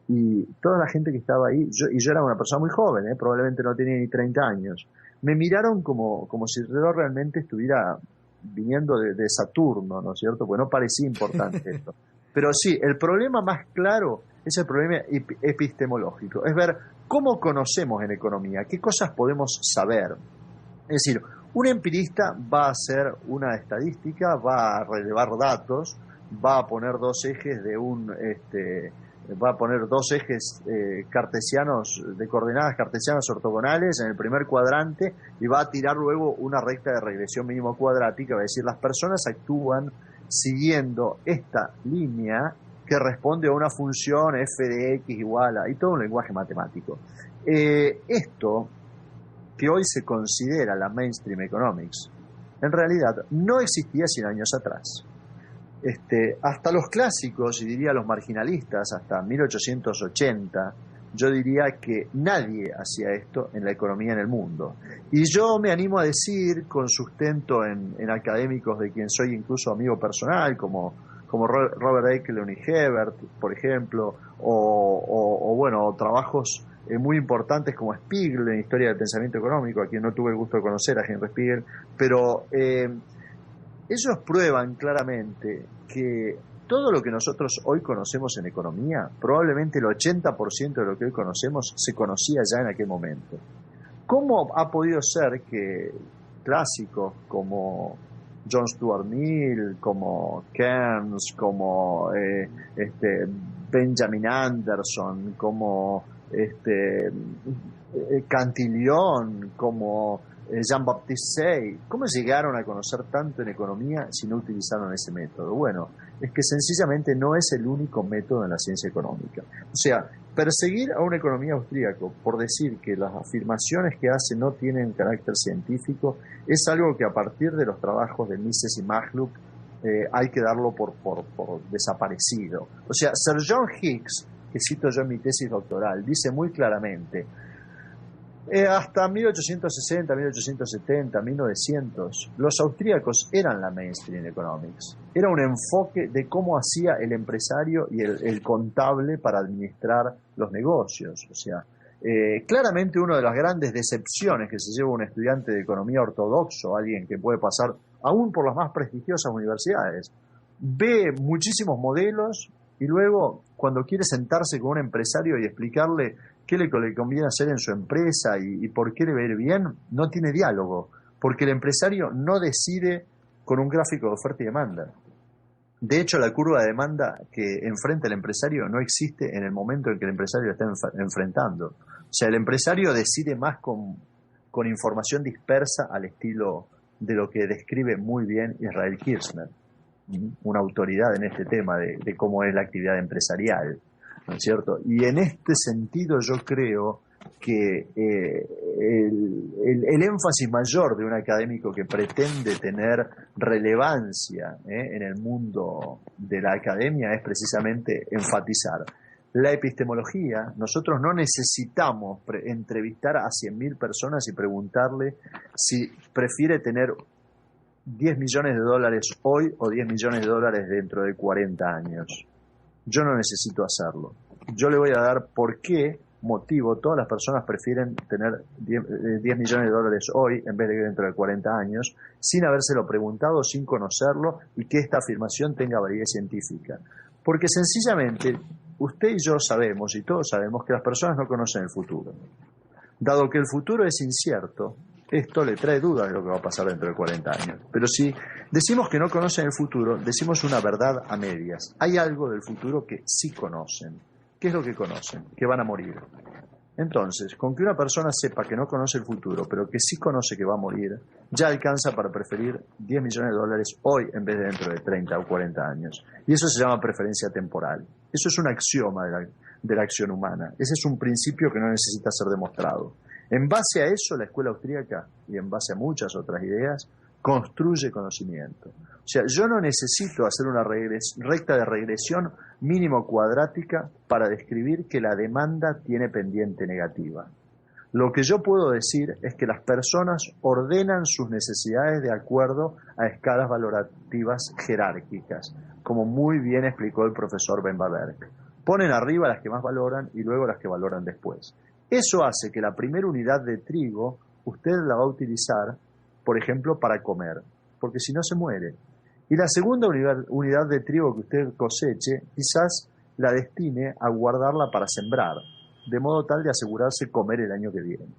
y toda la gente que estaba ahí, yo era una persona muy joven, probablemente no tenía ni 30 años, me miraron como si yo realmente estuviera viniendo de Saturno, ¿no es cierto? Porque no parecía importante esto. Pero sí, el problema más claro es el problema epistemológico, es ver cómo conocemos en economía, qué cosas podemos saber. Es decir, un empirista va a hacer una estadística, va a relevar datos, va a poner dos ejes cartesianos, de coordenadas cartesianas ortogonales en el primer cuadrante y va a tirar luego una recta de regresión mínimo cuadrática, va a decir las personas actúan siguiendo esta línea que responde a una función f de x igual a, y todo un lenguaje matemático. Esto que hoy se considera la mainstream economics, en realidad no existía 100 años atrás. Hasta los clásicos, y diría los marginalistas, hasta 1880, yo diría que nadie hacía esto en la economía en el mundo. Y yo me animo a decir, con sustento en académicos de quien soy incluso amigo personal, como Robert Eichelon y Hebert, por ejemplo, o trabajos muy importantes como Spiegel en Historia del Pensamiento Económico, a quien no tuve el gusto de conocer, a Henry Spiegel, pero ellos prueban claramente que todo lo que nosotros hoy conocemos en economía, probablemente el 80% de lo que hoy conocemos se conocía ya en aquel momento. ¿Cómo ha podido ser que clásicos como John Stuart Mill, como Keynes, como Benjamin Anderson, como Cantillon, como Jean-Baptiste Say. ¿Cómo llegaron a conocer tanto en economía si no utilizaron ese método? Bueno, es que sencillamente no es el único método en la ciencia económica. O sea, perseguir a un economía austríaco por decir que las afirmaciones que hace no tienen carácter científico es algo que a partir de los trabajos de Mises y Magluck hay que darlo por desaparecido. O sea, Sir John Hicks, que cito yo en mi tesis doctoral, dice muy claramente: hasta 1860, 1870, 1900, los austríacos eran la mainstream economics. Era un enfoque de cómo hacía el empresario y el contable para administrar los negocios. O sea, claramente una de las grandes decepciones que se lleva un estudiante de economía ortodoxo, alguien que puede pasar aún por las más prestigiosas universidades, ve muchísimos modelos y luego cuando quiere sentarse con un empresario y explicarle qué le conviene hacer en su empresa y por qué le va a ir bien, no tiene diálogo, porque el empresario no decide con un gráfico de oferta y demanda. De hecho, la curva de demanda que enfrenta el empresario no existe en el momento en que el empresario la está enfrentando. O sea, el empresario decide más con información dispersa al estilo de lo que describe muy bien Israel Kirzner, una autoridad en este tema de cómo es la actividad empresarial, ¿no es cierto? Y en este sentido yo creo que el énfasis mayor de un académico que pretende tener relevancia en el mundo de la academia es precisamente enfatizar la epistemología. Nosotros no necesitamos entrevistar a 100.000 personas y preguntarle si prefiere tener 10 millones de dólares hoy o 10 millones de dólares dentro de 40 años. Yo no necesito hacerlo. Yo le voy a dar por qué motivo todas las personas prefieren tener 10 millones de dólares hoy en vez de dentro de 40 años, sin habérselo preguntado, sin conocerlo, y que esta afirmación tenga validez científica. Porque sencillamente usted y yo sabemos, y todos sabemos, que las personas no conocen el futuro. Dado que el futuro es incierto, esto le trae dudas de lo que va a pasar dentro de 40 años. Pero si decimos que no conocen el futuro, decimos una verdad a medias. Hay algo del futuro que sí conocen. ¿Qué es lo que conocen? Que van a morir. Entonces, con que una persona sepa que no conoce el futuro, pero que sí conoce que va a morir, ya alcanza para preferir 10 millones de dólares hoy en vez de dentro de 30 o 40 años. Y eso se llama preferencia temporal. Eso es un axioma de la acción humana. Ese es un principio que no necesita ser demostrado. En base a eso, la escuela austríaca, y en base a muchas otras ideas, construye conocimiento. O sea, yo no necesito hacer una recta de regresión mínimo cuadrática para describir que la demanda tiene pendiente negativa. Lo que yo puedo decir es que las personas ordenan sus necesidades de acuerdo a escalas valorativas jerárquicas, como muy bien explicó el profesor Ben Baberk. Ponen arriba las que más valoran y luego las que valoran después. Eso hace que la primera unidad de trigo usted la va a utilizar, por ejemplo, para comer, porque si no se muere. Y la segunda unidad de trigo que usted coseche, quizás la destine a guardarla para sembrar, de modo tal de asegurarse comer el año que viene.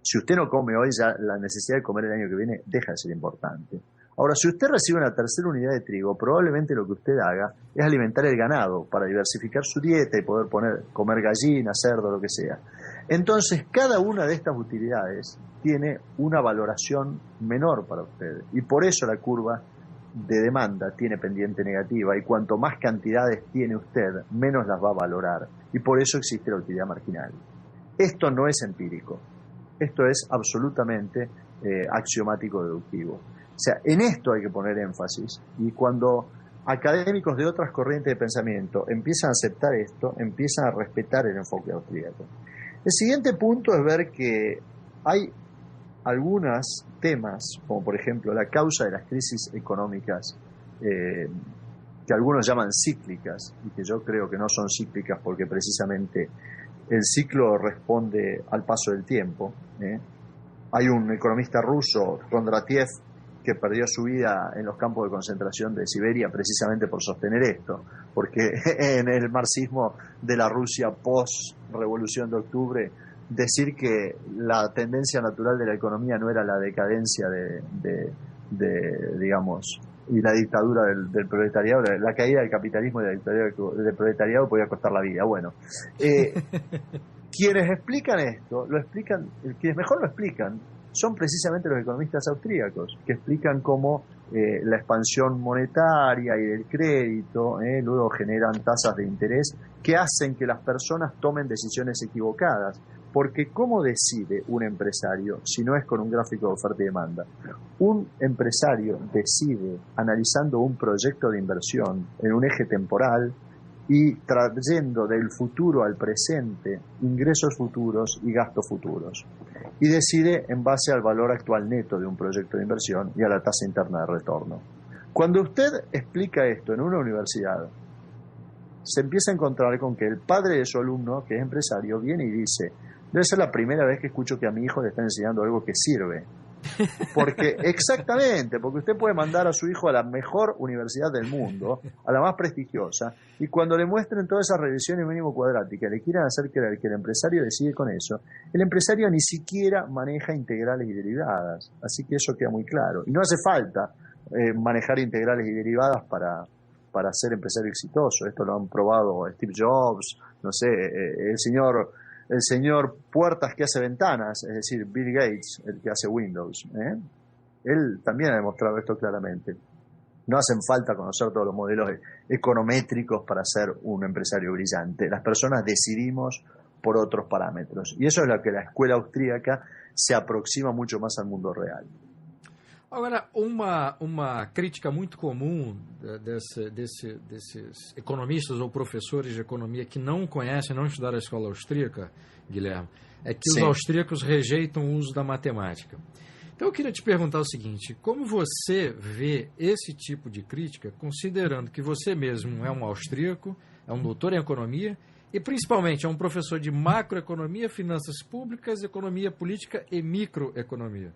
Si usted no come hoy, ya la necesidad de comer el año que viene deja de ser importante. Ahora, si usted recibe una tercera unidad de trigo, probablemente lo que usted haga es alimentar el ganado para diversificar su dieta y poder comer gallina, cerdo, lo que sea. Entonces, cada una de estas utilidades tiene una valoración menor para usted. Y por eso la curva de demanda tiene pendiente negativa. Y cuanto más cantidades tiene usted, menos las va a valorar. Y por eso existe la utilidad marginal. Esto no es empírico. Esto es absolutamente axiomático deductivo. O sea, en esto hay que poner énfasis, y cuando académicos de otras corrientes de pensamiento empiezan a aceptar esto, empiezan a respetar el enfoque austríaco. El siguiente punto es ver que hay algunos temas, como por ejemplo la causa de las crisis económicas, que algunos llaman cíclicas, y que yo creo que no son cíclicas porque precisamente el ciclo responde al paso del tiempo. Hay un economista ruso, Kondratiev, que perdió su vida en los campos de concentración de Siberia precisamente por sostener esto, porque en el marxismo de la Rusia post-Revolución de Octubre, decir que la tendencia natural de la economía no era la decadencia digamos, y la dictadura del proletariado, la caída del capitalismo y la dictadura del proletariado podía costar la vida. Bueno, quienes explican esto, quienes mejor lo explican, son precisamente los economistas austríacos, que explican cómo la expansión monetaria y del crédito luego generan tasas de interés que hacen que las personas tomen decisiones equivocadas. Porque ¿cómo decide un empresario si no es con un gráfico de oferta y demanda? Un empresario decide analizando un proyecto de inversión en un eje temporal y trayendo del futuro al presente ingresos futuros y gastos futuros. Y decide en base al valor actual neto de un proyecto de inversión y a la tasa interna de retorno. Cuando usted explica esto en una universidad, se empieza a encontrar con que el padre de su alumno, que es empresario, viene y dice: debe ser la primera vez que escucho que a mi hijo le están enseñando algo que sirve. Porque, exactamente, porque usted puede mandar a su hijo a la mejor universidad del mundo, a la más prestigiosa, y cuando le muestren todas esas revisiones mínimo cuadráticas, le quieran hacer creer que el empresario decide con eso, el empresario ni siquiera maneja integrales y derivadas. Así que eso queda muy claro. Y no hace falta manejar integrales y derivadas para ser empresario exitoso. Esto lo han probado Steve Jobs, no sé, el señor Puertas que hace ventanas, es decir, Bill Gates, el que hace Windows. Él también ha demostrado esto claramente. No hacen falta conocer todos los modelos econométricos para ser un empresario brillante. Las personas decidimos por otros parámetros. Y eso es lo que la escuela austríaca se aproxima mucho más al mundo real. Agora, uma crítica muito comum desses economistas ou professores de economia que não conhecem, não estudaram a escola austríaca, Guilherme, é que os austríacos rejeitam o uso da matemática. Então eu queria te perguntar o seguinte: como você vê esse tipo de crítica, considerando que você mesmo é um austríaco, é um doutor em economia e principalmente é um professor de macroeconomia, finanças públicas, economia política e microeconomia?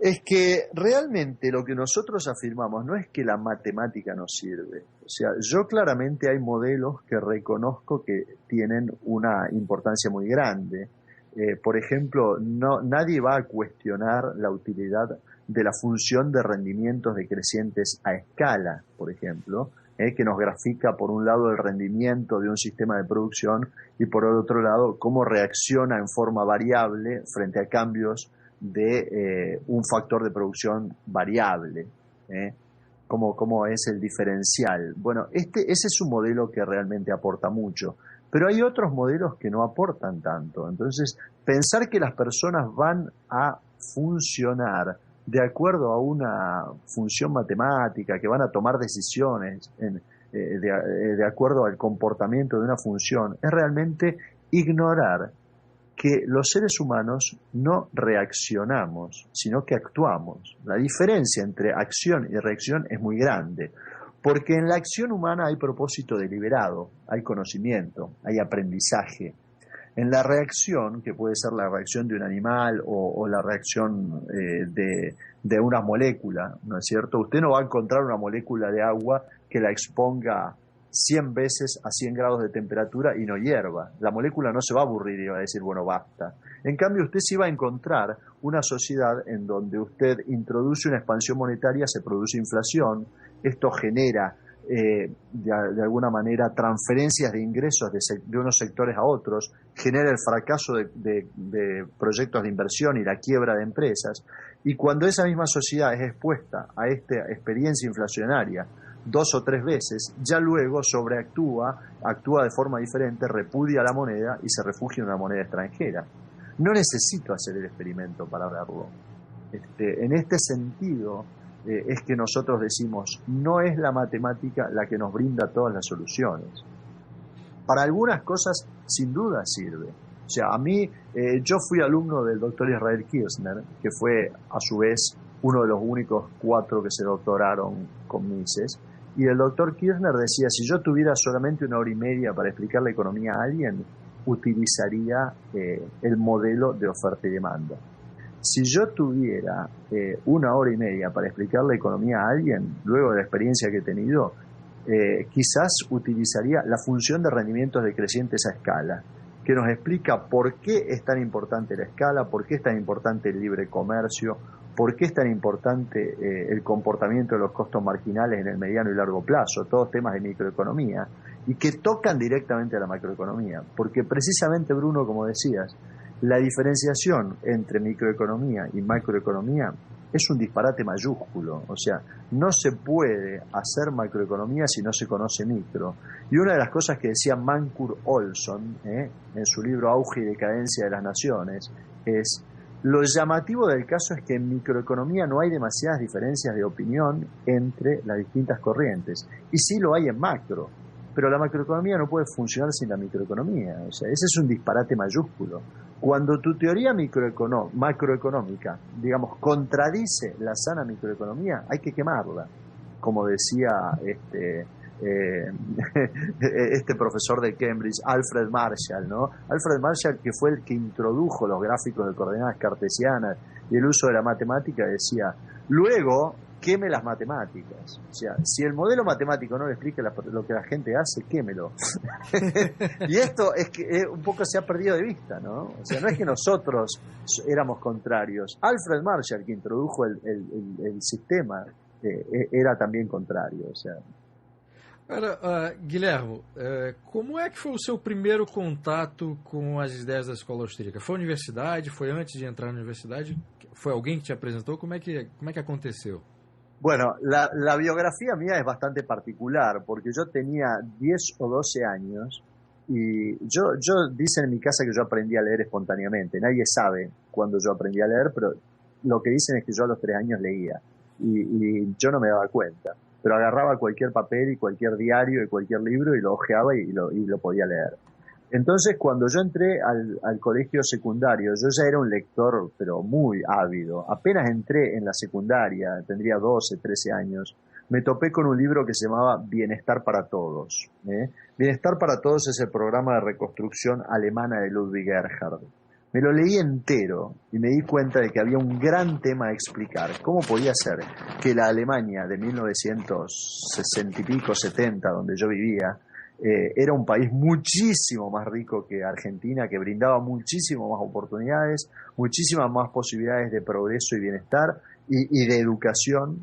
Es que realmente lo que nosotros afirmamos no es que la matemática no sirve. O sea, yo claramente hay modelos que reconozco que tienen una importancia muy grande. Por ejemplo, nadie va a cuestionar la utilidad de la función de rendimientos decrecientes a escala, por ejemplo, que nos grafica por un lado el rendimiento de un sistema de producción y por el otro lado cómo reacciona en forma variable frente a cambios de un factor de producción variable, como es el diferencial. Bueno, ese es un modelo que realmente aporta mucho, pero hay otros modelos que no aportan tanto. Entonces, pensar que las personas van a funcionar de acuerdo a una función matemática, que van a tomar decisiones de acuerdo al comportamiento de una función, es realmente ignorar que los seres humanos no reaccionamos, sino que actuamos. La diferencia entre acción y reacción es muy grande, porque en la acción humana hay propósito deliberado, hay conocimiento, hay aprendizaje. En la reacción, que puede ser la reacción de un animal o la reacción de una molécula, ¿no es cierto? Usted no va a encontrar una molécula de agua que la exponga 100 veces a 100 grados de temperatura y no hierva. La molécula no se va a aburrir y va a decir, bueno, basta. En cambio, usted sí va a encontrar una sociedad en donde usted introduce una expansión monetaria, se produce inflación, esto genera de alguna manera transferencias de ingresos de unos sectores a otros, genera el fracaso de proyectos de inversión y la quiebra de empresas. Y cuando esa misma sociedad es expuesta a esta experiencia inflacionaria 2 o 3 veces, ya luego sobreactúa, actúa de forma diferente, repudia la moneda y se refugia en una moneda extranjera. No necesito hacer el experimento para verlo. En este sentido es que nosotros decimos, no es la matemática la que nos brinda todas las soluciones. Para algunas cosas sin duda sirve. O sea, a mí, yo fui alumno del doctor Israel Kirzner, que fue a su vez uno de los únicos 4 que se doctoraron con Mises. Y el doctor Kirchner decía, si yo tuviera solamente 1 hora y media para explicar la economía a alguien, utilizaría el modelo de oferta y demanda. Si yo tuviera 1 hora y media para explicar la economía a alguien, luego de la experiencia que he tenido, quizás utilizaría la función de rendimientos decrecientes a escala, que nos explica por qué es tan importante la escala, por qué es tan importante el libre comercio, por qué es tan importante el comportamiento de los costos marginales en el mediano y largo plazo, todos temas de microeconomía, y que tocan directamente a la macroeconomía, porque precisamente, Bruno, como decías, la diferenciación entre microeconomía y macroeconomía es un disparate mayúsculo. O sea, no se puede hacer macroeconomía si no se conoce micro. Y una de las cosas que decía Mancur Olson en su libro Auge y Decadencia de las Naciones es: lo llamativo del caso es que en microeconomía no hay demasiadas diferencias de opinión entre las distintas corrientes, y sí lo hay en macro, pero la macroeconomía no puede funcionar sin la microeconomía. O sea, ese es un disparate mayúsculo. Cuando tu teoría macroeconómica, digamos, contradice la sana microeconomía, hay que quemarla, como decía este profesor de Cambridge, Alfred Marshall, ¿no? Alfred Marshall, que fue el que introdujo los gráficos de coordenadas cartesianas y el uso de la matemática, decía: luego queme las matemáticas. O sea, si el modelo matemático no le explica lo que la gente hace, quémelo. Y esto es que un poco se ha perdido de vista, ¿no? O sea, no es que nosotros éramos contrarios. Alfred Marshall, que introdujo el sistema, era también contrario. O sea. Agora, Guilhermo, como é que foi o seu primeiro contato com as ideias da escola austríaca? Foi a universidade? Foi antes de entrar na universidade? Foi alguém que te apresentou? Como é que aconteceu? Bueno, la biografía mía es bastante particular, porque yo tenía 10 o 12 años y yo dicen en mi casa que yo aprendí a leer espontáneamente. Nadie sabe cuándo yo aprendí a leer, pero lo que dicen es que yo a los 3 años leía y yo no me daba cuenta, pero agarraba cualquier papel y cualquier diario y cualquier libro y lo hojeaba y lo podía leer. Entonces, cuando yo entré al colegio secundario, yo ya era un lector, pero muy ávido. Apenas entré en la secundaria, tendría 12, 13 años, me topé con un libro que se llamaba Bienestar para Todos. Bienestar para Todos es el programa de reconstrucción alemana de Ludwig Erhard. Me lo leí entero y me di cuenta de que había un gran tema a explicar. ¿Cómo podía ser que la Alemania de 1960 y pico, 70, donde yo vivía, era un país muchísimo más rico que Argentina, que brindaba muchísimo más oportunidades, muchísimas más posibilidades de progreso y bienestar y de educación,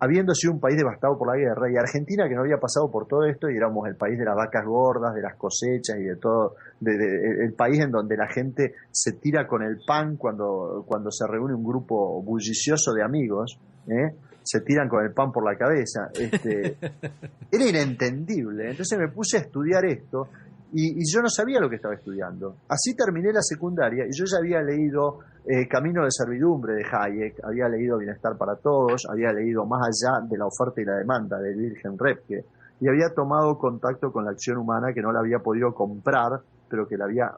habiendo sido un país devastado por la guerra, y Argentina, que no había pasado por todo esto, y éramos el país de las vacas gordas, de las cosechas y de todo, el país en donde la gente se tira con el pan cuando se reúne un grupo bullicioso de amigos, se tiran con el pan por la cabeza. Era inentendible. Entonces me puse a estudiar esto y yo no sabía lo que estaba estudiando. Así terminé la secundaria y yo ya había leído Camino de Servidumbre de Hayek, había leído Bienestar para Todos, había leído Más allá de la oferta y la demanda de Wilhelm Röpke y había tomado contacto con la acción humana, que no la había podido comprar, pero que la había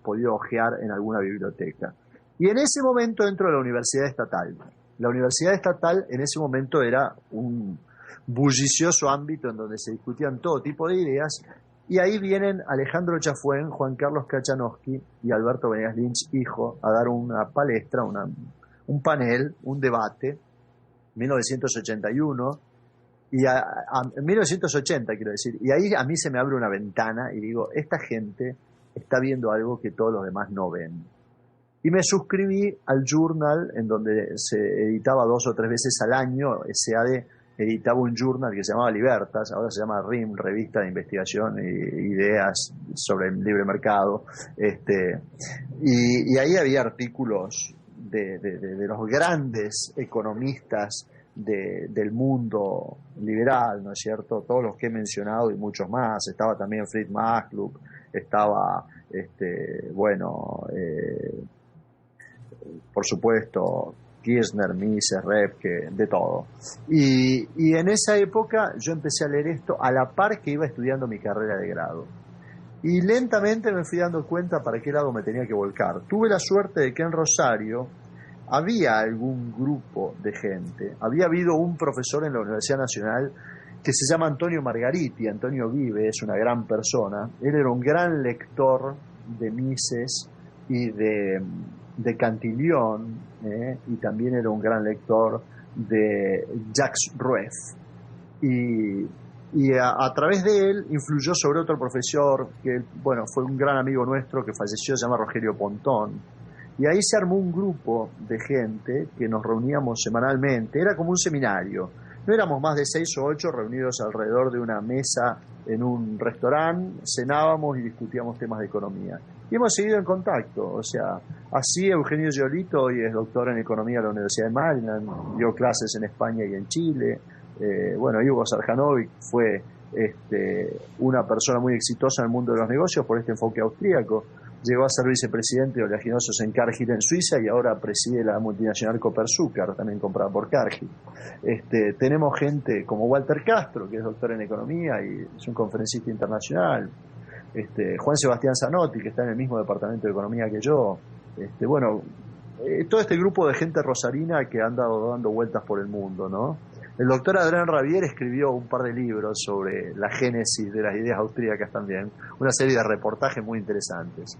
podido hojear en alguna biblioteca. Y en ese momento entro a la Universidad Estatal. La Universidad Estatal en ese momento era un bullicioso ámbito en donde se discutían todo tipo de ideas, y ahí vienen Alejandro Chafuen, Juan Carlos Kachanowski y Alberto Venegas Lynch, hijo, a dar una palestra, un panel, un debate, 1981, en 1980 quiero decir, y ahí a mí se me abre una ventana y digo, esta gente está viendo algo que todos los demás no ven. Y me suscribí al Journal, en donde se editaba 2 o 3 veces al año. SAD editaba un journal que se llamaba Libertas, ahora se llama RIM, Revista de Investigación e Ideas sobre el Libre Mercado. Y ahí había artículos de los grandes economistas del mundo liberal, ¿no es cierto? Todos los que he mencionado y muchos más. Estaba también Fritz Maakluk, estaba, por supuesto, Kirchner, Mises, Röpke, de todo. Y en esa época yo empecé a leer esto a la par que iba estudiando mi carrera de grado. Y lentamente me fui dando cuenta para qué lado me tenía que volcar. Tuve la suerte de que en Rosario había algún grupo de gente. Había habido un profesor en la Universidad Nacional que se llama Antonio Margariti. Antonio Vive, es una gran persona. Él era un gran lector de Mises y de Cantillon, y también era un gran lector de Jacques Rueff. Y a través de él influyó sobre otro profesor que, bueno, fue un gran amigo nuestro que falleció, se llama Rogelio Pontón. Y ahí se armó un grupo de gente que nos reuníamos semanalmente, era como un seminario. No éramos más de 6 o 8 reunidos alrededor de una mesa en un restaurante, cenábamos y discutíamos temas de economía. Y hemos seguido en contacto, o sea, así Eugenio Giolito hoy es doctor en economía de la Universidad de Maryland, dio clases en España y en Chile. Bueno, Hugo Sarjanovic fue una persona muy exitosa en el mundo de los negocios por este enfoque austríaco. Llegó a ser vicepresidente de oleaginosos en Cargill en Suiza y ahora preside la multinacional Copersucar, también comprada por Cargill. Tenemos gente como Walter Castro, que es doctor en economía y es un conferencista internacional. Juan Sebastián Zanotti, que está en el mismo departamento de economía que yo. Todo este grupo de gente rosarina que ha andado dando vueltas por el mundo, ¿no? El doctor Adrián Rabier escribió un par de libros sobre la génesis de las ideas austríacas también, una serie de reportajes muy interesantes.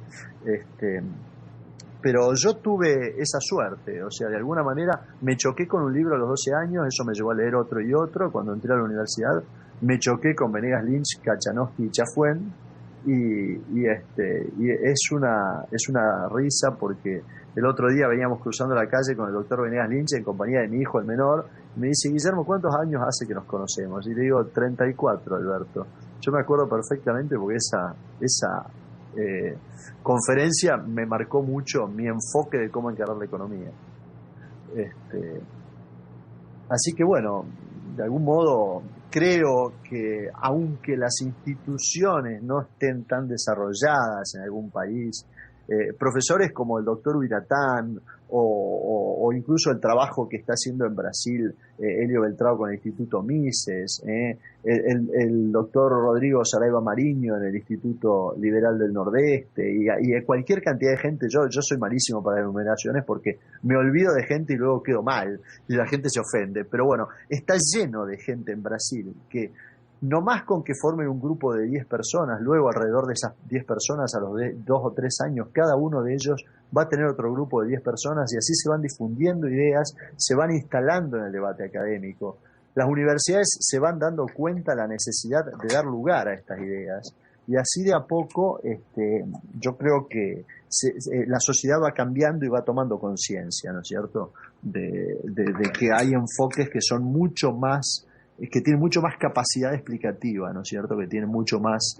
Pero yo tuve esa suerte, o sea, de alguna manera me choqué con un libro a los 12 años, eso me llevó a leer otro y otro. Cuando entré a la universidad me choqué con Venegas Lynch, Kachanowski y Chafuen, y es una risa porque el otro día veníamos cruzando la calle con el doctor Venegas Lynch en compañía de mi hijo, el menor. Me dice: Guillermo, ¿cuántos años hace que nos conocemos? Y le digo: 34, Alberto. Yo me acuerdo perfectamente porque esa conferencia me marcó mucho mi enfoque de cómo encarar la economía. Así que bueno, de algún modo creo que aunque las instituciones no estén tan desarrolladas en algún país, profesores como el doctor Uiratán o incluso el trabajo que está haciendo en Brasil Helio Beltrao con el Instituto Mises, el doctor Rodrigo Saraiva Mariño en el Instituto Liberal del Nordeste y cualquier cantidad de gente. Yo soy malísimo para enumeraciones porque me olvido de gente y luego quedo mal y la gente se ofende, pero bueno, está lleno de gente en Brasil que no más con que formen un grupo de 10 personas, luego alrededor de esas 10 personas a los 2 o 3 años, cada uno de ellos va a tener otro grupo de 10 personas y así se van difundiendo ideas, se van instalando en el debate académico. Las universidades se van dando cuenta de la necesidad de dar lugar a estas ideas y así de a poco yo creo que la sociedad va cambiando y va tomando conciencia, ¿no es cierto?, de que hay enfoques que son mucho más, que tienen mucho más capacidad explicativa, ¿no es cierto?, que tienen mucho más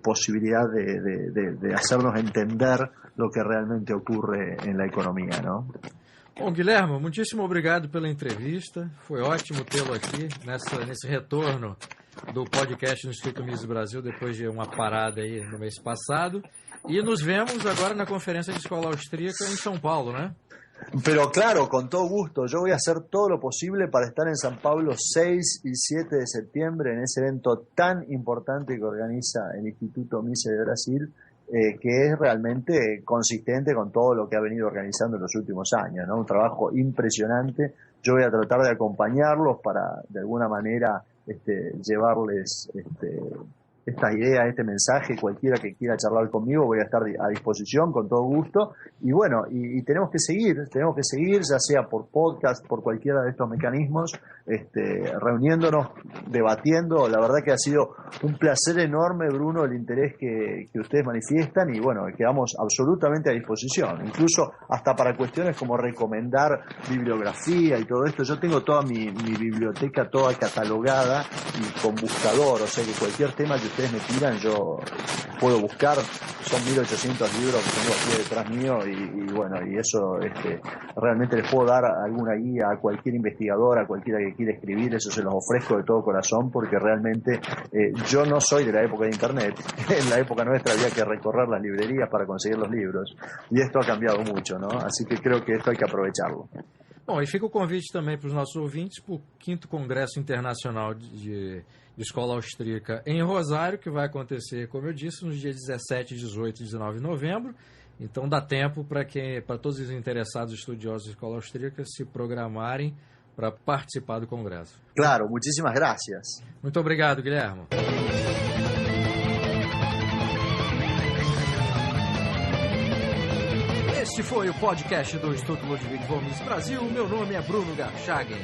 posibilidad de hacernos entender lo que realmente ocurre en la economía, ¿no? Bom, Guilherme, muitíssimo obrigado pela entrevista. Foi ótimo tê-lo aqui nesse retorno do podcast do Instituto Mises Brasil, depois de uma parada aí no mês passado. E nos vemos agora na Conferência de Escola Austríaca em São Paulo, né? Pero claro, con todo gusto. Yo voy a hacer todo lo posible para estar en San Pablo 6 y 7 de septiembre en ese evento tan importante que organiza el Instituto Mises de Brasil, que es realmente consistente con todo lo que ha venido organizando en los últimos años, ¿no? Un trabajo impresionante. Yo voy a tratar de acompañarlos para, de alguna manera, llevarles estas ideas, este mensaje. Cualquiera que quiera charlar conmigo, voy a estar a disposición con todo gusto. Y bueno, y tenemos que seguir, ya sea por podcast, por cualquiera de estos mecanismos, reuniéndonos, debatiendo. La verdad que ha sido un placer enorme, Bruno, el interés que ustedes manifiestan y bueno, quedamos absolutamente a disposición, incluso hasta para cuestiones como recomendar bibliografía y todo esto. Yo tengo toda mi biblioteca toda catalogada y con buscador, o sea que cualquier tema que ustedes me tiran yo puedo buscar. Son 1800 libros que tengo aquí detrás mío y bueno, y eso realmente les puedo dar alguna guía a cualquier investigador, a cualquiera que quiera escribir. Eso se los ofrezco de todo corazón porque realmente yo no soy de la época de internet. En la época nuestra había que recorrer las librerías para conseguir los libros y esto ha cambiado mucho, ¿no? Así que creo que esto hay que aprovecharlo. Bom, e fica o convite também para os nossos ouvintes para o 5º Congresso Internacional de Escola Austríaca em Rosário, que vai acontecer, como eu disse, nos dias 17, 18 e 19 de novembro. Então dá tempo para todos os interessados estudiosos de escola austríaca se programarem para participar do congresso. Claro, muchísimas gracias. Muito obrigado, Guilherme. Este foi o podcast do Instituto Ludwig von Mises Brasil. Meu nome é Bruno Garchagen.